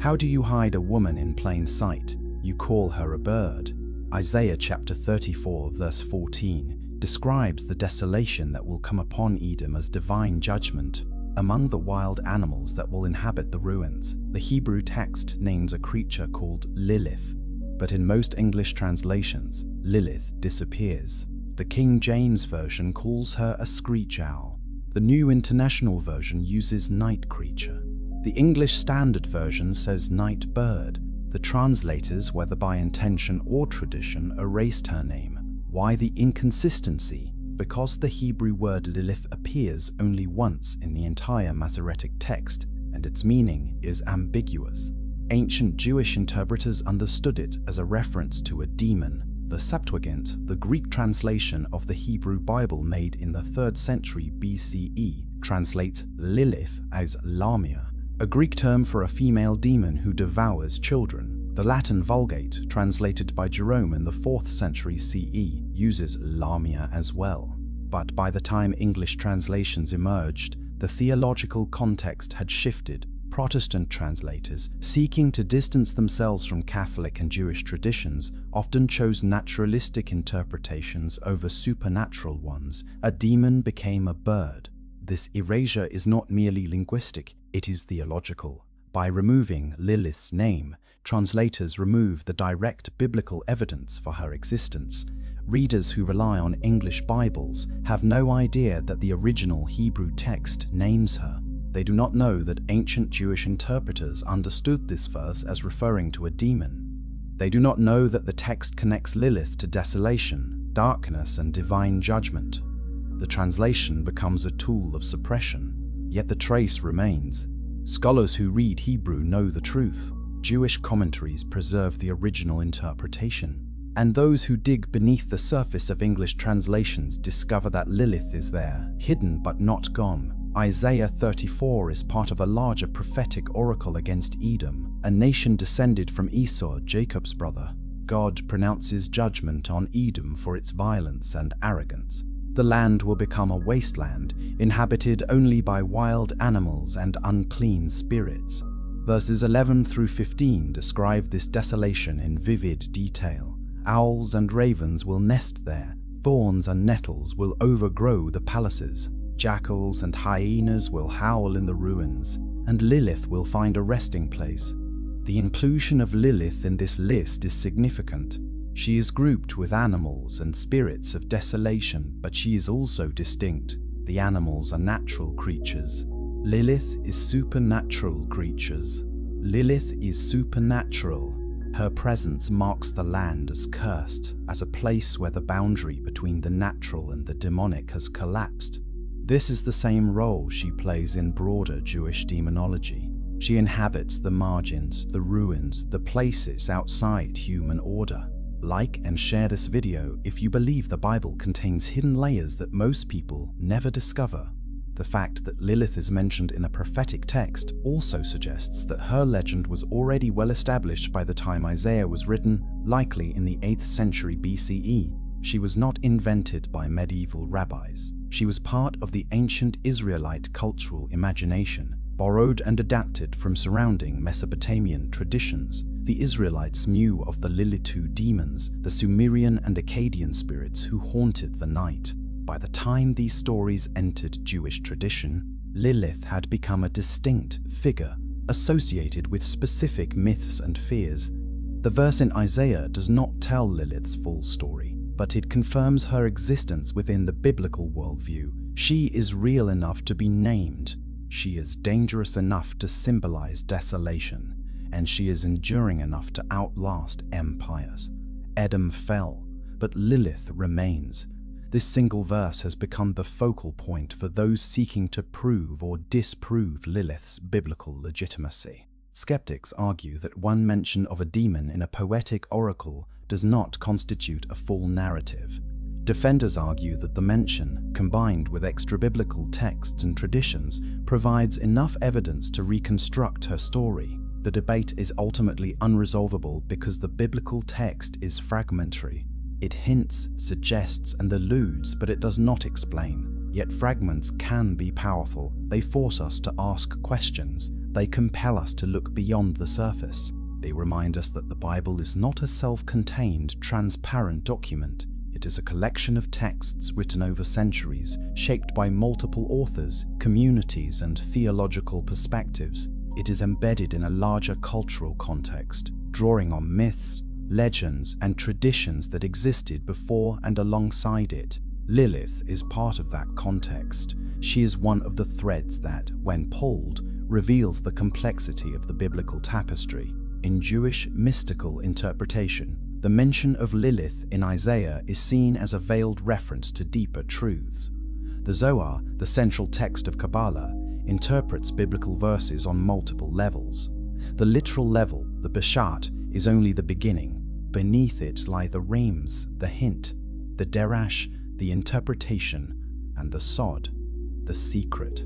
How do you hide a woman in plain sight? You call her a bird. Isaiah chapter 34 verse 14 describes the desolation that will come upon Edom as divine judgment. Among the wild animals that will inhabit the ruins, the Hebrew text names a creature called Lilith, but in most English translations, Lilith disappears. The King James Version calls her a screech owl. The New International Version uses night creature. The English Standard Version says night bird. The translators, whether by intention or tradition, erased her name. Why the inconsistency? Because the Hebrew word Lilith appears only once in the entire Masoretic text, and its meaning is ambiguous. Ancient Jewish interpreters understood it as a reference to a demon. The Septuagint, the Greek translation of the Hebrew Bible made in the 3rd century BCE, translates Lilith as Lamia, a Greek term for a female demon who devours children. The Latin Vulgate, translated by Jerome in the 4th century CE, uses Lamia as well. But by the time English translations emerged, the theological context had shifted. Protestant translators, seeking to distance themselves from Catholic and Jewish traditions, often chose naturalistic interpretations over supernatural ones. A demon became a bird. This erasure is not merely linguistic, it is theological. By removing Lilith's name, translators remove the direct biblical evidence for her existence. Readers who rely on English Bibles have no idea that the original Hebrew text names her. They do not know that ancient Jewish interpreters understood this verse as referring to a demon. They do not know that the text connects Lilith to desolation, darkness, and divine judgment. The translation becomes a tool of suppression, yet the trace remains. Scholars who read Hebrew know the truth. Jewish commentaries preserve the original interpretation, and those who dig beneath the surface of English translations discover that Lilith is there, hidden but not gone. Isaiah 34 is part of a larger prophetic oracle against Edom, a nation descended from Esau, Jacob's brother. God pronounces judgment on Edom for its violence and arrogance. The land will become a wasteland, inhabited only by wild animals and unclean spirits. Verses 11 through 15 describe this desolation in vivid detail. Owls and ravens will nest there, thorns and nettles will overgrow the palaces, jackals and hyenas will howl in the ruins, and Lilith will find a resting place. The inclusion of Lilith in this list is significant. She is grouped with animals and spirits of desolation, but she is also distinct. The animals are natural creatures. Lilith is supernatural creatures. Lilith is supernatural. Her presence marks the land as cursed, as a place where the boundary between the natural and the demonic has collapsed. This is the same role she plays in broader Jewish demonology. She inhabits the margins, the ruins, the places outside human order. Like and share this video if you believe the Bible contains hidden layers that most people never discover. The fact that Lilith is mentioned in a prophetic text also suggests that her legend was already well established by the time Isaiah was written, likely in the 8th century BCE. She was not invented by medieval rabbis. She was part of the ancient Israelite cultural imagination, borrowed and adapted from surrounding Mesopotamian traditions. The Israelites knew of the Lilith demons, the Sumerian and Akkadian spirits who haunted the night. By the time these stories entered Jewish tradition, Lilith had become a distinct figure associated with specific myths and fears. The verse in Isaiah does not tell Lilith's full story, but it confirms her existence within the biblical worldview. She is real enough to be named. She is dangerous enough to symbolize desolation, and she is enduring enough to outlast empires. Edom fell, but Lilith remains. This single verse has become the focal point for those seeking to prove or disprove Lilith's biblical legitimacy. Skeptics argue that one mention of a demon in a poetic oracle does not constitute a full narrative. Defenders argue that the mention, combined with extra-biblical texts and traditions, provides enough evidence to reconstruct her story. The debate is ultimately unresolvable because the biblical text is fragmentary. It hints, suggests, and alludes, but it does not explain. Yet fragments can be powerful. They force us to ask questions. They compel us to look beyond the surface. They remind us that the Bible is not a self-contained, transparent document. It is a collection of texts written over centuries, shaped by multiple authors, communities, and theological perspectives. It is embedded in a larger cultural context, drawing on myths, legends, and traditions that existed before and alongside it. Lilith is part of that context. She is one of the threads that, when pulled, reveals the complexity of the biblical tapestry. In Jewish mystical interpretation, the mention of Lilith in Isaiah is seen as a veiled reference to deeper truths. The Zohar, the central text of Kabbalah, interprets biblical verses on multiple levels. The literal level, the Peshat, is only the beginning. Beneath it lie the Remes, the hint, the Derash, the interpretation, and the Sod, the secret.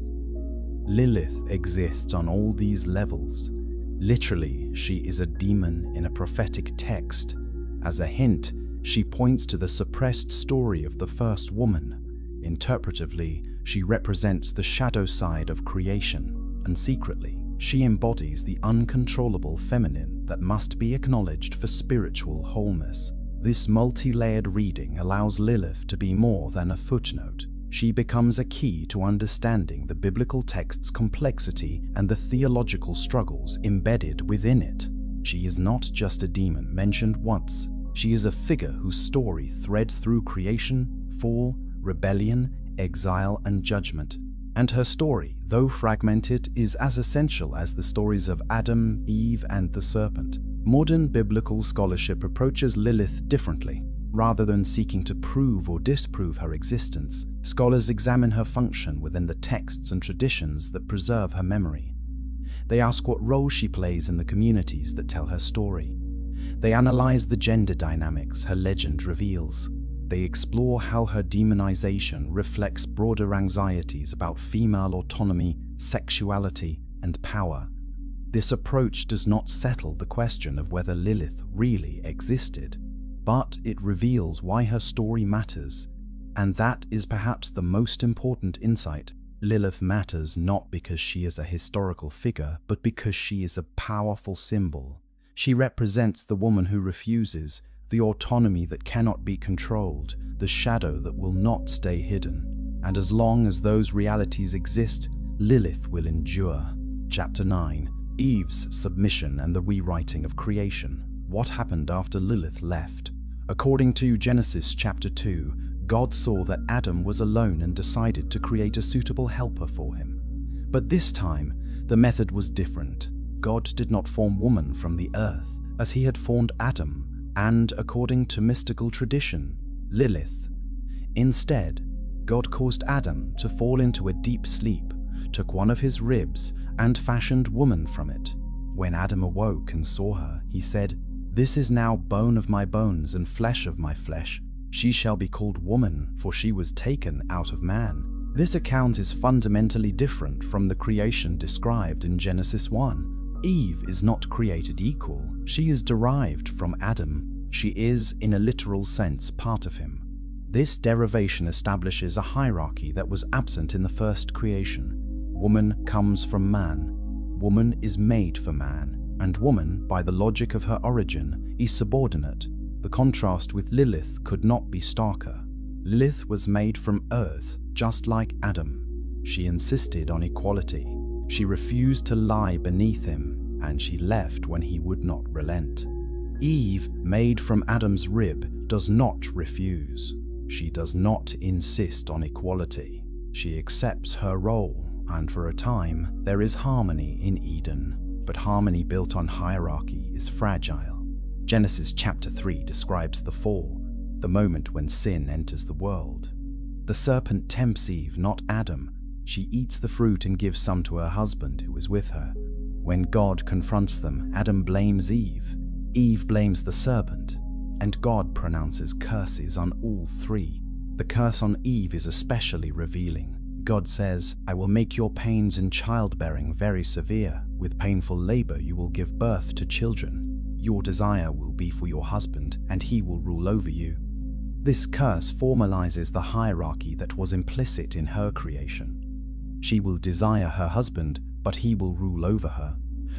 Lilith exists on all these levels. Literally, she is a demon in a prophetic text. As a hint, she points to the suppressed story of the first woman. Interpretively, she represents the shadow side of creation, and secretly, she embodies the uncontrollable feminine that must be acknowledged for spiritual wholeness. This multi-layered reading allows Lilith to be more than a footnote. She becomes a key to understanding the biblical text's complexity and the theological struggles embedded within it. She is not just a demon mentioned once. She is a figure whose story threads through creation, fall, rebellion, exile, and judgment. And her story, though fragmented, is as essential as the stories of Adam, Eve, and the serpent. Modern biblical scholarship approaches Lilith differently. Rather than seeking to prove or disprove her existence, scholars examine her function within the texts and traditions that preserve her memory. They ask what role she plays in the communities that tell her story. They analyze the gender dynamics her legend reveals. They explore how her demonization reflects broader anxieties about female autonomy, sexuality, and power. This approach does not settle the question of whether Lilith really existed, but it reveals why her story matters. And that is perhaps the most important insight. Lilith matters not because she is a historical figure, but because she is a powerful symbol. She represents the woman who refuses, the autonomy that cannot be controlled, the shadow that will not stay hidden. And as long as those realities exist, Lilith will endure. Chapter 9. Eve's submission and the rewriting of creation. What happened after Lilith left? According to Genesis chapter 2, God saw that Adam was alone and decided to create a suitable helper for him. But this time, the method was different. God did not form woman from the earth, as he had formed Adam, and, according to mystical tradition, Lilith. Instead, God caused Adam to fall into a deep sleep, took one of his ribs, and fashioned woman from it. When Adam awoke and saw her, he said, "This is now bone of my bones and flesh of my flesh. She shall be called woman, for she was taken out of man." This account is fundamentally different from the creation described in Genesis 1. Eve is not created equal. She is derived from Adam. She is, in a literal sense, part of him. This derivation establishes a hierarchy that was absent in the first creation. Woman comes from man. Woman is made for man. And woman, by the logic of her origin, is subordinate. The contrast with Lilith could not be starker. Lilith was made from earth, just like Adam. She insisted on equality. She refused to lie beneath him, and she left when he would not relent. Eve, made from Adam's rib, does not refuse. She does not insist on equality. She accepts her role, and for a time, there is harmony in Eden. But harmony built on hierarchy is fragile. Genesis chapter 3 describes the fall, the moment when sin enters the world. The serpent tempts Eve, not Adam. She eats the fruit and gives some to her husband who is with her. When God confronts them, Adam blames Eve. Eve blames the serpent, and God pronounces curses on all three. The curse on Eve is especially revealing. God says, "I will make your pains in childbearing very severe. With painful labor you will give birth to children. Your desire will be for your husband, and he will rule over you." This curse formalizes the hierarchy that was implicit in her creation. She will desire her husband, but he will rule over her.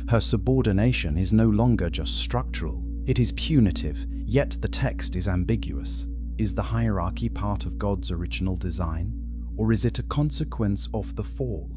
Her subordination is no longer just structural, it is punitive, yet the text is ambiguous. Is the hierarchy part of God's original design, or is it a consequence of the fall?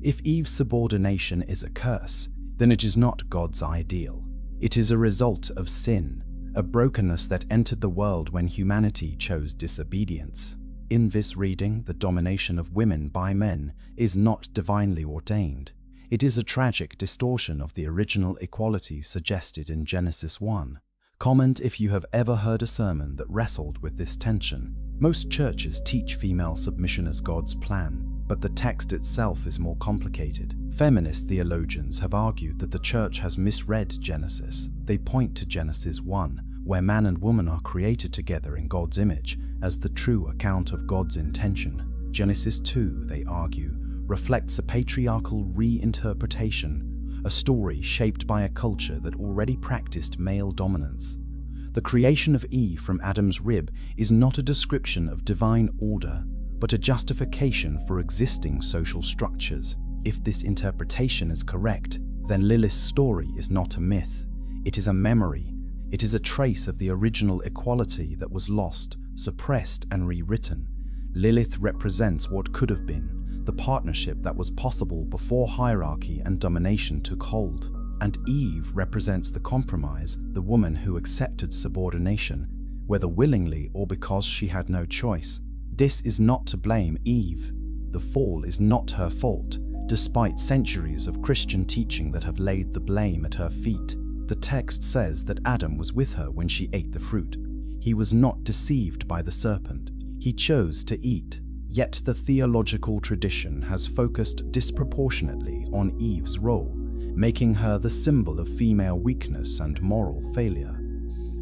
If Eve's subordination is a curse, then it is not God's ideal. It is a result of sin, a brokenness that entered the world when humanity chose disobedience. In this reading, the domination of women by men is not divinely ordained. It is a tragic distortion of the original equality suggested in Genesis 1. Comment if you have ever heard a sermon that wrestled with this tension. Most churches teach female submission as God's plan, but the text itself is more complicated. Feminist theologians have argued that the church has misread Genesis. They point to Genesis 1, where man and woman are created together in God's image, as the true account of God's intention. Genesis 2, they argue, reflects a patriarchal reinterpretation, a story shaped by a culture that already practiced male dominance. The creation of Eve from Adam's rib is not a description of divine order, but a justification for existing social structures. If this interpretation is correct, then Lilith's story is not a myth. It is a memory. It is a trace of the original equality that was lost, suppressed, and rewritten. Lilith represents what could have been, the partnership that was possible before hierarchy and domination took hold. And Eve represents the compromise, the woman who accepted subordination, whether willingly or because she had no choice. This is not to blame Eve. The fall is not her fault, despite centuries of Christian teaching that have laid the blame at her feet. The text says that Adam was with her when she ate the fruit. He was not deceived by the serpent. He chose to eat. Yet the theological tradition has focused disproportionately on Eve's role. making her the symbol of female weakness and moral failure.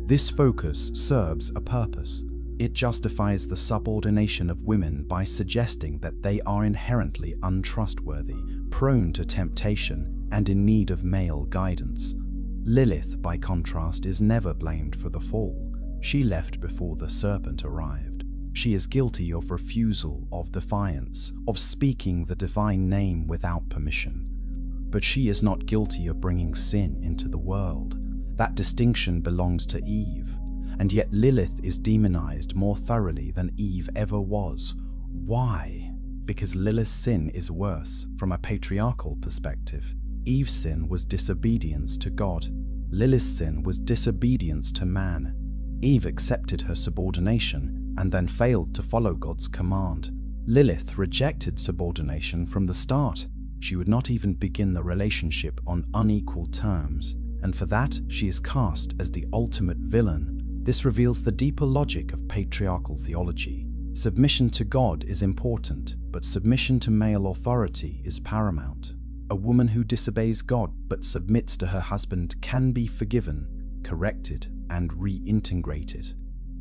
This focus serves a purpose. It justifies the subordination of women by suggesting that they are inherently untrustworthy, prone to temptation, and in need of male guidance. Lilith, by contrast, is never blamed for the fall. She left before the serpent arrived. She is guilty of refusal, of defiance, of speaking the divine name without permission. But she is not guilty of bringing sin into the world. That distinction belongs to Eve, and yet Lilith is demonized more thoroughly than Eve ever was. Why? Because Lilith's sin is worse from a patriarchal perspective. Eve's sin was disobedience to God. Lilith's sin was disobedience to man. Eve accepted her subordination and then failed to follow God's command. Lilith rejected subordination from the start. She would not even begin the relationship on unequal terms, and for that she is cast as the ultimate villain. This reveals the deeper logic of patriarchal theology. Submission to God is important, but submission to male authority is paramount. A woman who disobeys God but submits to her husband can be forgiven, corrected, and reintegrated.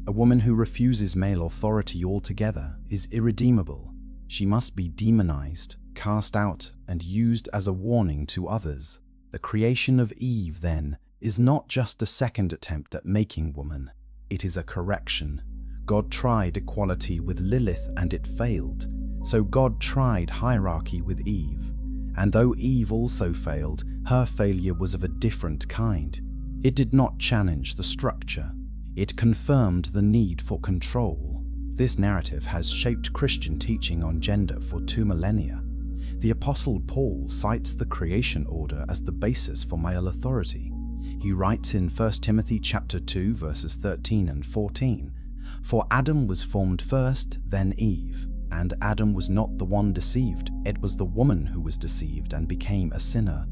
A woman who refuses male authority altogether is irredeemable. She must be demonized, cast out, and used as a warning to others. The creation of Eve, then, is not just a second attempt at making woman. It is a correction. God tried equality with Lilith and it failed. So God tried hierarchy with Eve. And though Eve also failed, her failure was of a different kind. It did not challenge the structure. It confirmed the need for control. This narrative has shaped Christian teaching on gender for 2 millennia. The Apostle Paul cites the creation order as the basis for male authority. He writes in 1 Timothy chapter 2 verses 13 and 14, "For Adam was formed first, then Eve. And Adam was not the one deceived, it was the woman who was deceived and became a sinner."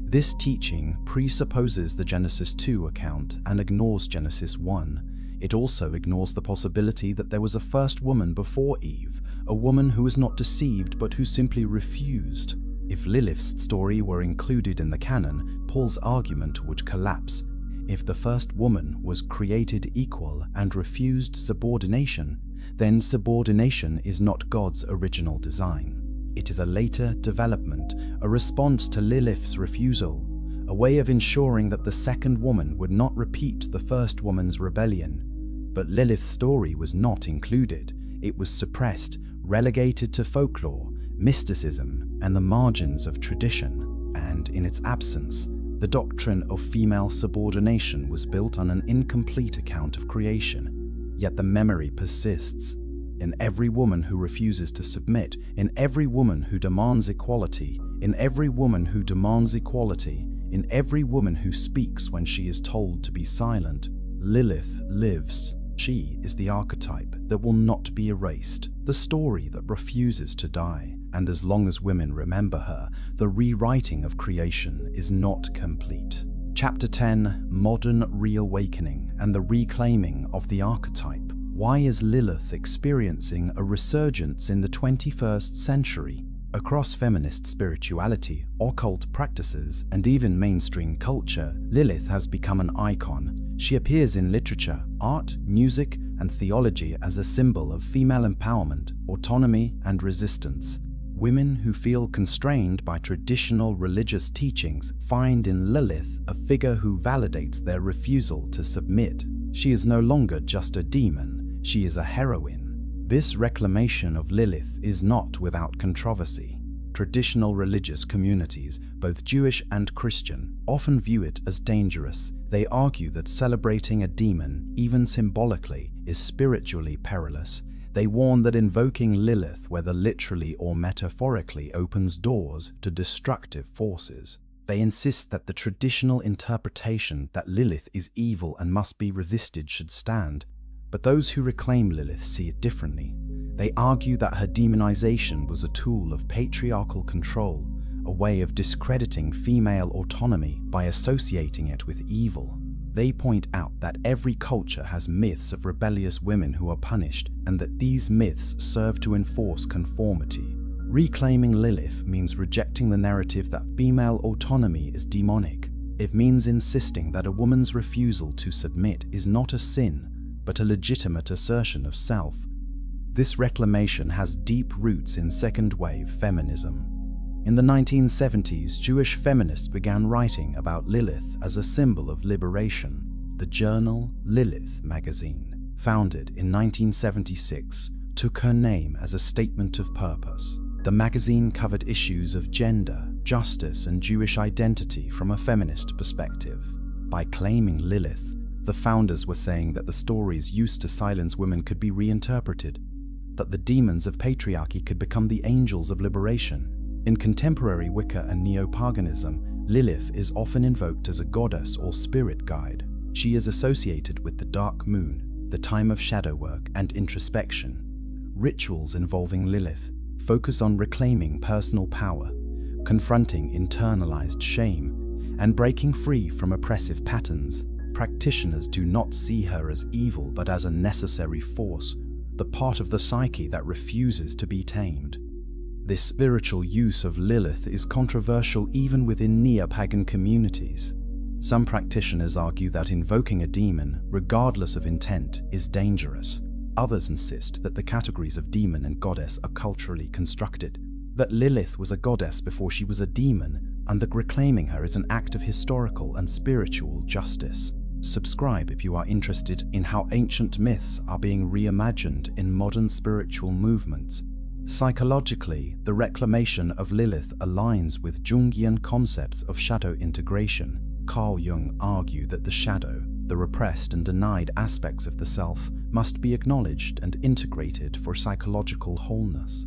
This teaching presupposes the Genesis 2 account and ignores Genesis 1. It also ignores the possibility that there was a first woman before Eve, a woman who was not deceived but who simply refused. If Lilith's story were included in the canon, Paul's argument would collapse. If the first woman was created equal and refused subordination, then subordination is not God's original design. It is a later development, a response to Lilith's refusal, a way of ensuring that the second woman would not repeat the first woman's rebellion. But Lilith's story was not included. It was suppressed, relegated to folklore, mysticism, and the margins of tradition. And in its absence, the doctrine of female subordination was built on an incomplete account of creation. Yet the memory persists. In every woman who refuses to submit, in every woman who demands equality, in every woman who demands equality, in every woman who speaks when she is told to be silent, Lilith lives. She is the archetype that will not be erased, the story that refuses to die. And as long as women remember her, the rewriting of creation is not complete. Chapter 10, Modern Reawakening and the Reclaiming of the Archetype. Why is Lilith experiencing a resurgence in the 21st century? Across feminist spirituality, occult practices, and even mainstream culture, Lilith has become an icon. She appears in literature, art, music, and theology as a symbol of female empowerment, autonomy, and resistance. Women who feel constrained by traditional religious teachings find in Lilith a figure who validates their refusal to submit. She is no longer just a demon, she is a heroine. This reclamation of Lilith is not without controversy. Traditional religious communities, both Jewish and Christian, often view it as dangerous. They argue that celebrating a demon, even symbolically, is spiritually perilous. They warn that invoking Lilith, whether literally or metaphorically, opens doors to destructive forces. They insist that the traditional interpretation that Lilith is evil and must be resisted should stand. But those who reclaim Lilith see it differently. They argue that her demonization was a tool of patriarchal control, a way of discrediting female autonomy by associating it with evil. They point out that every culture has myths of rebellious women who are punished, and that these myths serve to enforce conformity. Reclaiming Lilith means rejecting the narrative that female autonomy is demonic. It means insisting that a woman's refusal to submit is not a sin, but a legitimate assertion of self. This reclamation has deep roots in second-wave feminism. In the 1970s, Jewish feminists began writing about Lilith as a symbol of liberation. The journal Lilith magazine, founded in 1976, took her name as a statement of purpose. The magazine covered issues of gender, justice, and Jewish identity from a feminist perspective. By claiming Lilith, the founders were saying that the stories used to silence women could be reinterpreted, that the demons of patriarchy could become the angels of liberation. In contemporary Wicca and neo-paganism, Lilith is often invoked as a goddess or spirit guide. She is associated with the dark moon, the time of shadow work and introspection. Rituals involving Lilith focus on reclaiming personal power, confronting internalized shame, and breaking free from oppressive patterns. Practitioners do not see her as evil but as a necessary force, the part of the psyche that refuses to be tamed. This spiritual use of Lilith is controversial even within neo-pagan communities. Some practitioners argue that invoking a demon, regardless of intent, is dangerous. Others insist that the categories of demon and goddess are culturally constructed, that Lilith was a goddess before she was a demon, and that reclaiming her is an act of historical and spiritual justice. Subscribe if you are interested in how ancient myths are being reimagined in modern spiritual movements. Psychologically, the reclamation of Lilith aligns with Jungian concepts of shadow integration. Carl Jung argued that the shadow, the repressed and denied aspects of the self, must be acknowledged and integrated for psychological wholeness.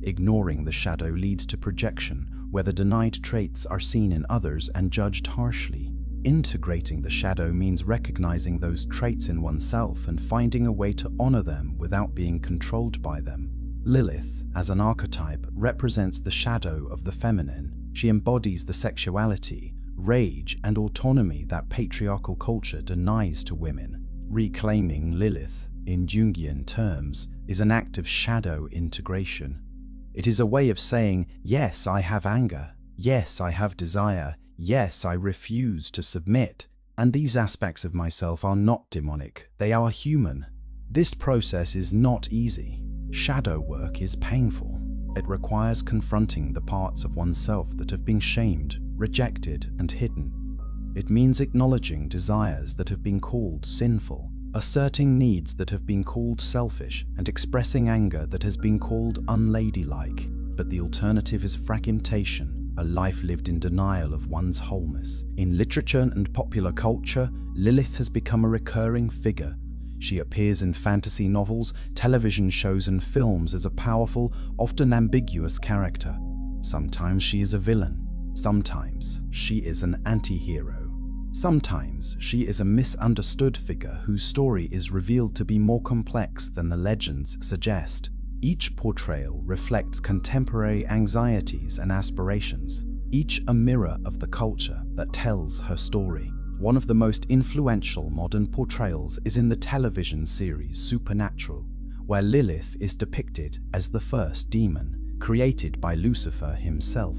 Ignoring the shadow leads to projection, where the denied traits are seen in others and judged harshly. Integrating the shadow means recognizing those traits in oneself and finding a way to honor them without being controlled by them. Lilith, as an archetype, represents the shadow of the feminine. She embodies the sexuality, rage, and autonomy that patriarchal culture denies to women. Reclaiming Lilith, in Jungian terms, is an act of shadow integration. It is a way of saying, yes, I have anger, yes, I have desire, yes, I refuse to submit, and these aspects of myself are not demonic, they are human. This process is not easy. Shadow work is painful. It requires confronting the parts of oneself that have been shamed, rejected, and hidden. It means acknowledging desires that have been called sinful, asserting needs that have been called selfish, and expressing anger that has been called unladylike. But the alternative is fragmentation, a life lived in denial of one's wholeness. In literature and popular culture, Lilith has become a recurring figure. She appears in fantasy novels, television shows, and films as a powerful, often ambiguous character. Sometimes she is a villain. Sometimes she is an anti-hero. Sometimes she is a misunderstood figure whose story is revealed to be more complex than the legends suggest. Each portrayal reflects contemporary anxieties and aspirations, each a mirror of the culture that tells her story. One of the most influential modern portrayals is in the television series Supernatural, where Lilith is depicted as the first demon, created by Lucifer himself.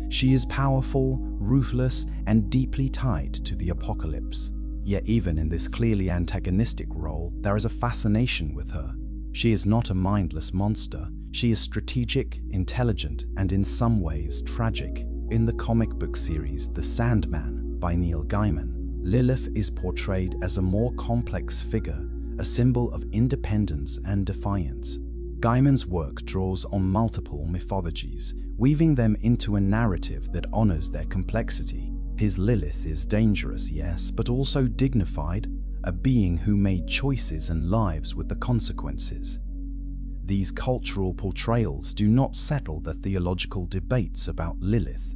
She is powerful, ruthless, and deeply tied to the apocalypse. Yet even in this clearly antagonistic role, there is a fascination with her. She is not a mindless monster. She is strategic, intelligent, and in some ways tragic. In the comic book series The Sandman by Neil Gaiman, Lilith is portrayed as a more complex figure, a symbol of independence and defiance. Gaiman's work draws on multiple mythologies, weaving them into a narrative that honors their complexity. His Lilith is dangerous, yes, but also dignified, a being who made choices and lives with the consequences. These cultural portrayals do not settle the theological debates about Lilith,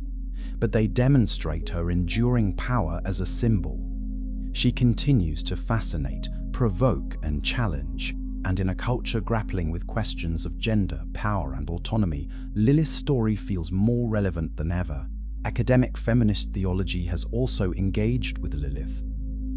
but they demonstrate her enduring power as a symbol. She continues to fascinate, provoke, and challenge, and in a culture grappling with questions of gender, power, and autonomy, Lilith's story feels more relevant than ever. Academic feminist theology has also engaged with Lilith.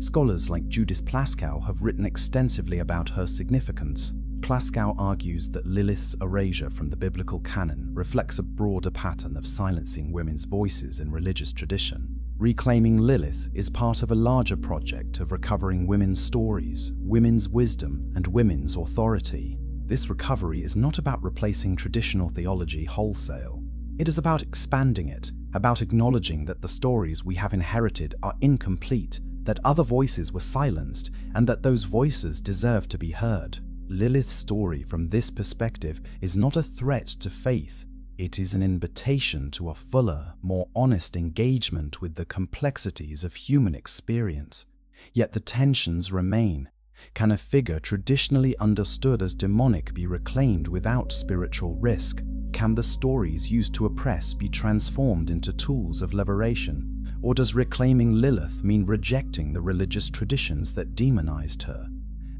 Scholars like Judith Plaskow have written extensively about her significance. Plaskow argues that Lilith's erasure from the biblical canon reflects a broader pattern of silencing women's voices in religious tradition. Reclaiming Lilith is part of a larger project of recovering women's stories, women's wisdom, and women's authority. This recovery is not about replacing traditional theology wholesale. It is about expanding it, about acknowledging that the stories we have inherited are incomplete, that other voices were silenced, and that those voices deserve to be heard. Lilith's story from this perspective is not a threat to faith. It is an invitation to a fuller, more honest engagement with the complexities of human experience. Yet the tensions remain. Can a figure traditionally understood as demonic be reclaimed without spiritual risk? Can the stories used to oppress be transformed into tools of liberation? Or does reclaiming Lilith mean rejecting the religious traditions that demonized her?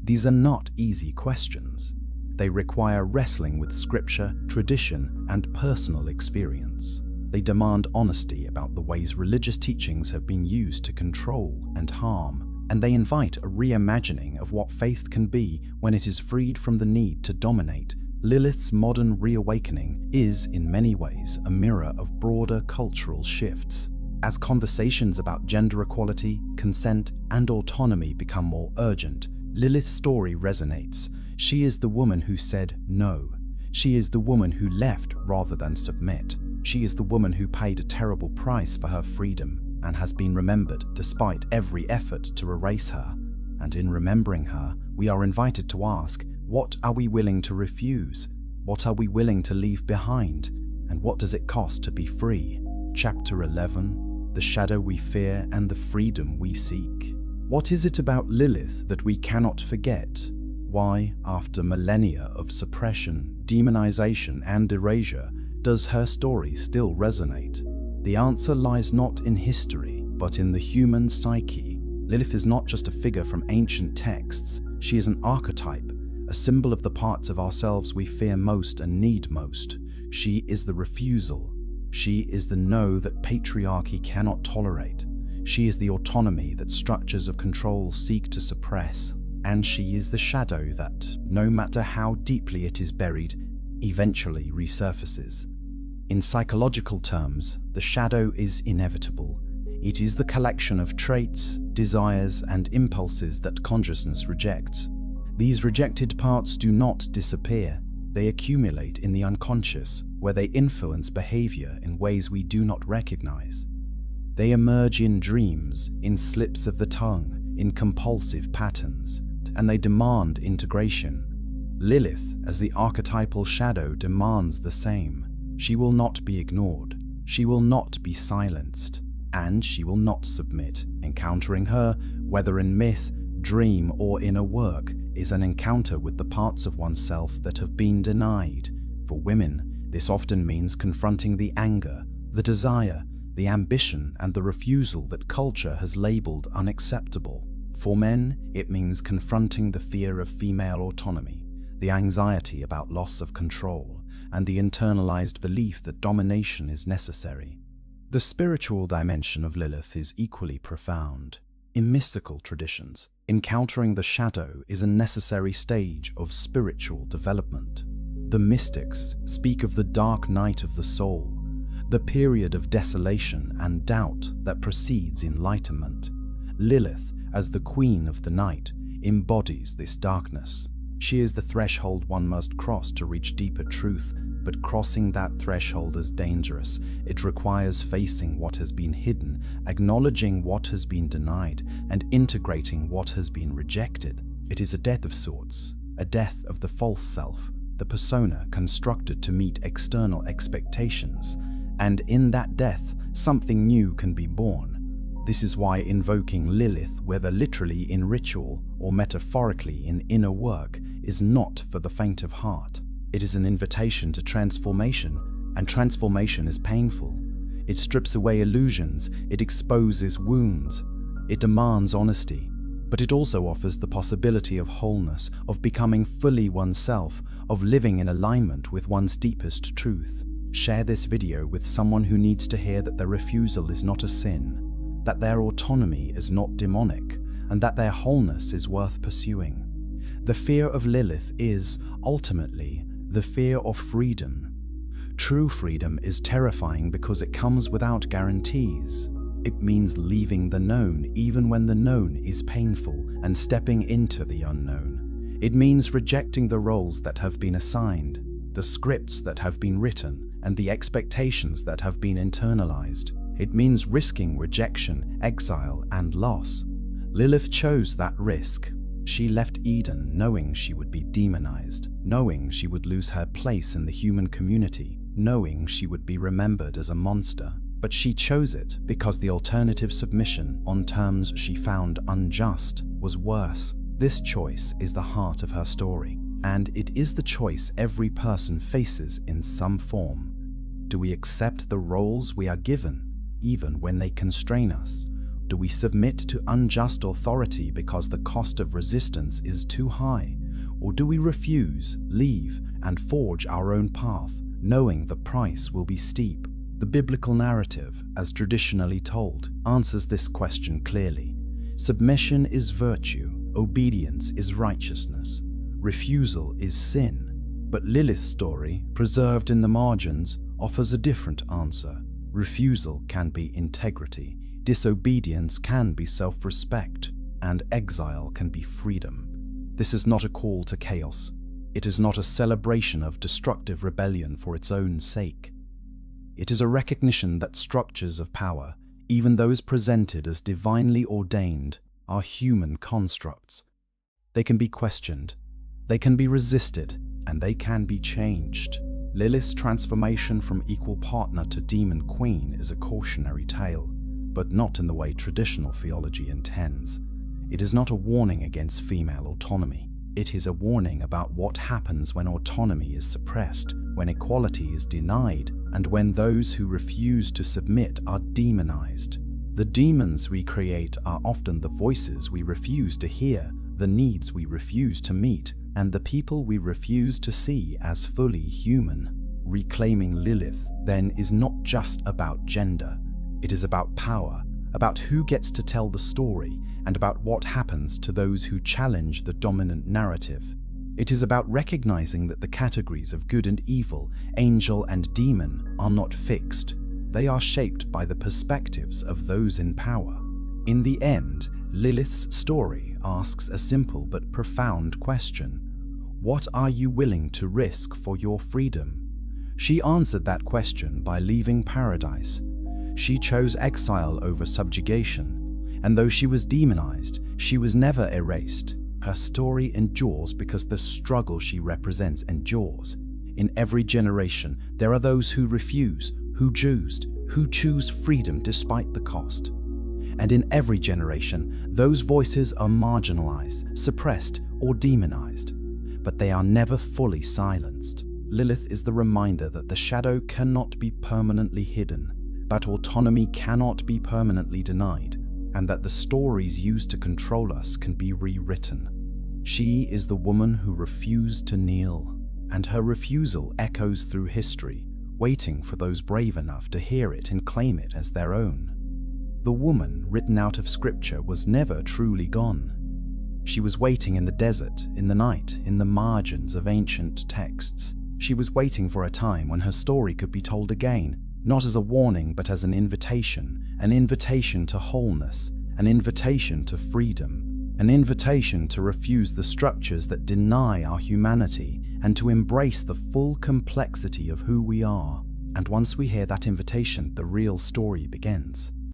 These are not easy questions. They require wrestling with scripture, tradition, and personal experience. They demand honesty about the ways religious teachings have been used to control and harm, and they invite a reimagining of what faith can be when it is freed from the need to dominate. Lilith's modern reawakening is, in many ways, a mirror of broader cultural shifts. As conversations about gender equality, consent, and autonomy become more urgent, Lilith's story resonates. She is the woman who said no. She is the woman who left rather than submit. She is the woman who paid a terrible price for her freedom and has been remembered despite every effort to erase her. And in remembering her, we are invited to ask, what are we willing to refuse? What are we willing to leave behind? And what does it cost to be free? Chapter 11, The Shadow We Fear and the Freedom We Seek. What is it about Lilith that we cannot forget? Why, after millennia of suppression, demonization, and erasure, does her story still resonate? The answer lies not in history, but in the human psyche. Lilith is not just a figure from ancient texts. She is an archetype, a symbol of the parts of ourselves we fear most and need most. She is the refusal. She is the no that patriarchy cannot tolerate. She is the autonomy that structures of control seek to suppress. And she is the shadow that, no matter how deeply it is buried, eventually resurfaces. In psychological terms, the shadow is inevitable. It is the collection of traits, desires, and impulses that consciousness rejects. These rejected parts do not disappear. They accumulate in the unconscious, where they influence behavior in ways we do not recognize. They emerge in dreams, in slips of the tongue, in compulsive patterns, and they demand integration. Lilith, as the archetypal shadow, demands the same. She will not be ignored. She will not be silenced. And she will not submit. Encountering her, whether in myth, dream, or in a work, is an encounter with the parts of oneself that have been denied. For women, this often means confronting the anger, the desire, the ambition, and the refusal that culture has labeled unacceptable. For men, it means confronting the fear of female autonomy, the anxiety about loss of control, and the internalized belief that domination is necessary. The spiritual dimension of Lilith is equally profound. In mystical traditions, encountering the shadow is a necessary stage of spiritual development. The mystics speak of the dark night of the soul, the period of desolation and doubt that precedes enlightenment. Lilith, as the queen of the night, embodies this darkness. She is the threshold one must cross to reach deeper truth, but crossing that threshold is dangerous. It requires facing what has been hidden, acknowledging what has been denied, and integrating what has been rejected. It is a death of sorts, a death of the false self, the persona constructed to meet external expectations. And in that death, something new can be born. This is why invoking Lilith, whether literally in ritual or metaphorically in inner work, is not for the faint of heart. It is an invitation to transformation, and transformation is painful. It strips away illusions, it exposes wounds, it demands honesty, but it also offers the possibility of wholeness, of becoming fully oneself, of living in alignment with one's deepest truth. Share this video with someone who needs to hear that their refusal is not a sin, that their autonomy is not demonic, and that their wholeness is worth pursuing. The fear of Lilith is, ultimately, the fear of freedom. True freedom is terrifying because it comes without guarantees. It means leaving the known even when the known is painful and stepping into the unknown. It means rejecting the roles that have been assigned, the scripts that have been written, and the expectations that have been internalized. It means risking rejection, exile, and loss. Lilith chose that risk. She left Eden knowing she would be demonized, knowing she would lose her place in the human community, knowing she would be remembered as a monster. But she chose it because the alternative submission on terms she found unjust was worse. This choice is the heart of her story, and it is the choice every person faces in some form. Do we accept the roles we are given, even when they constrain us? Do we submit to unjust authority because the cost of resistance is too high? Or do we refuse, leave, and forge our own path, knowing the price will be steep? The biblical narrative, as traditionally told, answers this question clearly. Submission is virtue, obedience is righteousness, refusal is sin. But Lilith's story, preserved in the margins, offers a different answer. Refusal can be integrity, disobedience can be self-respect, and exile can be freedom. This is not a call to chaos. It is not a celebration of destructive rebellion for its own sake. It is a recognition that structures of power, even those presented as divinely ordained, are human constructs. They can be questioned, they can be resisted, and they can be changed. Lilith's transformation from equal partner to demon queen is a cautionary tale, but not in the way traditional theology intends. It is not a warning against female autonomy. It is a warning about what happens when autonomy is suppressed, when equality is denied, and when those who refuse to submit are demonized. The demons we create are often the voices we refuse to hear, the needs we refuse to meet, and the people we refuse to see as fully human. Reclaiming Lilith, then, is not just about gender. It is about power, about who gets to tell the story, and about what happens to those who challenge the dominant narrative. It is about recognizing that the categories of good and evil, angel and demon, are not fixed. They are shaped by the perspectives of those in power. In the end, Lilith's story asks a simple but profound question. What are you willing to risk for your freedom? She answered that question by leaving paradise. She chose exile over subjugation. And though she was demonized, she was never erased. Her story endures because the struggle she represents endures. In every generation, there are those who refuse, who choose freedom despite the cost. And in every generation, those voices are marginalized, suppressed, or demonized. But they are never fully silenced. Lilith is the reminder that the shadow cannot be permanently hidden, but autonomy cannot be permanently denied, and that the stories used to control us can be rewritten. She is the woman who refused to kneel, and her refusal echoes through history, waiting for those brave enough to hear it and claim it as their own. The woman written out of Scripture was never truly gone. She was waiting in the desert, in the night, in the margins of ancient texts. She was waiting for a time when her story could be told again, not as a warning but as an invitation to wholeness, an invitation to freedom, an invitation to refuse the structures that deny our humanity and to embrace the full complexity of who we are. And once we hear that invitation, the real story begins.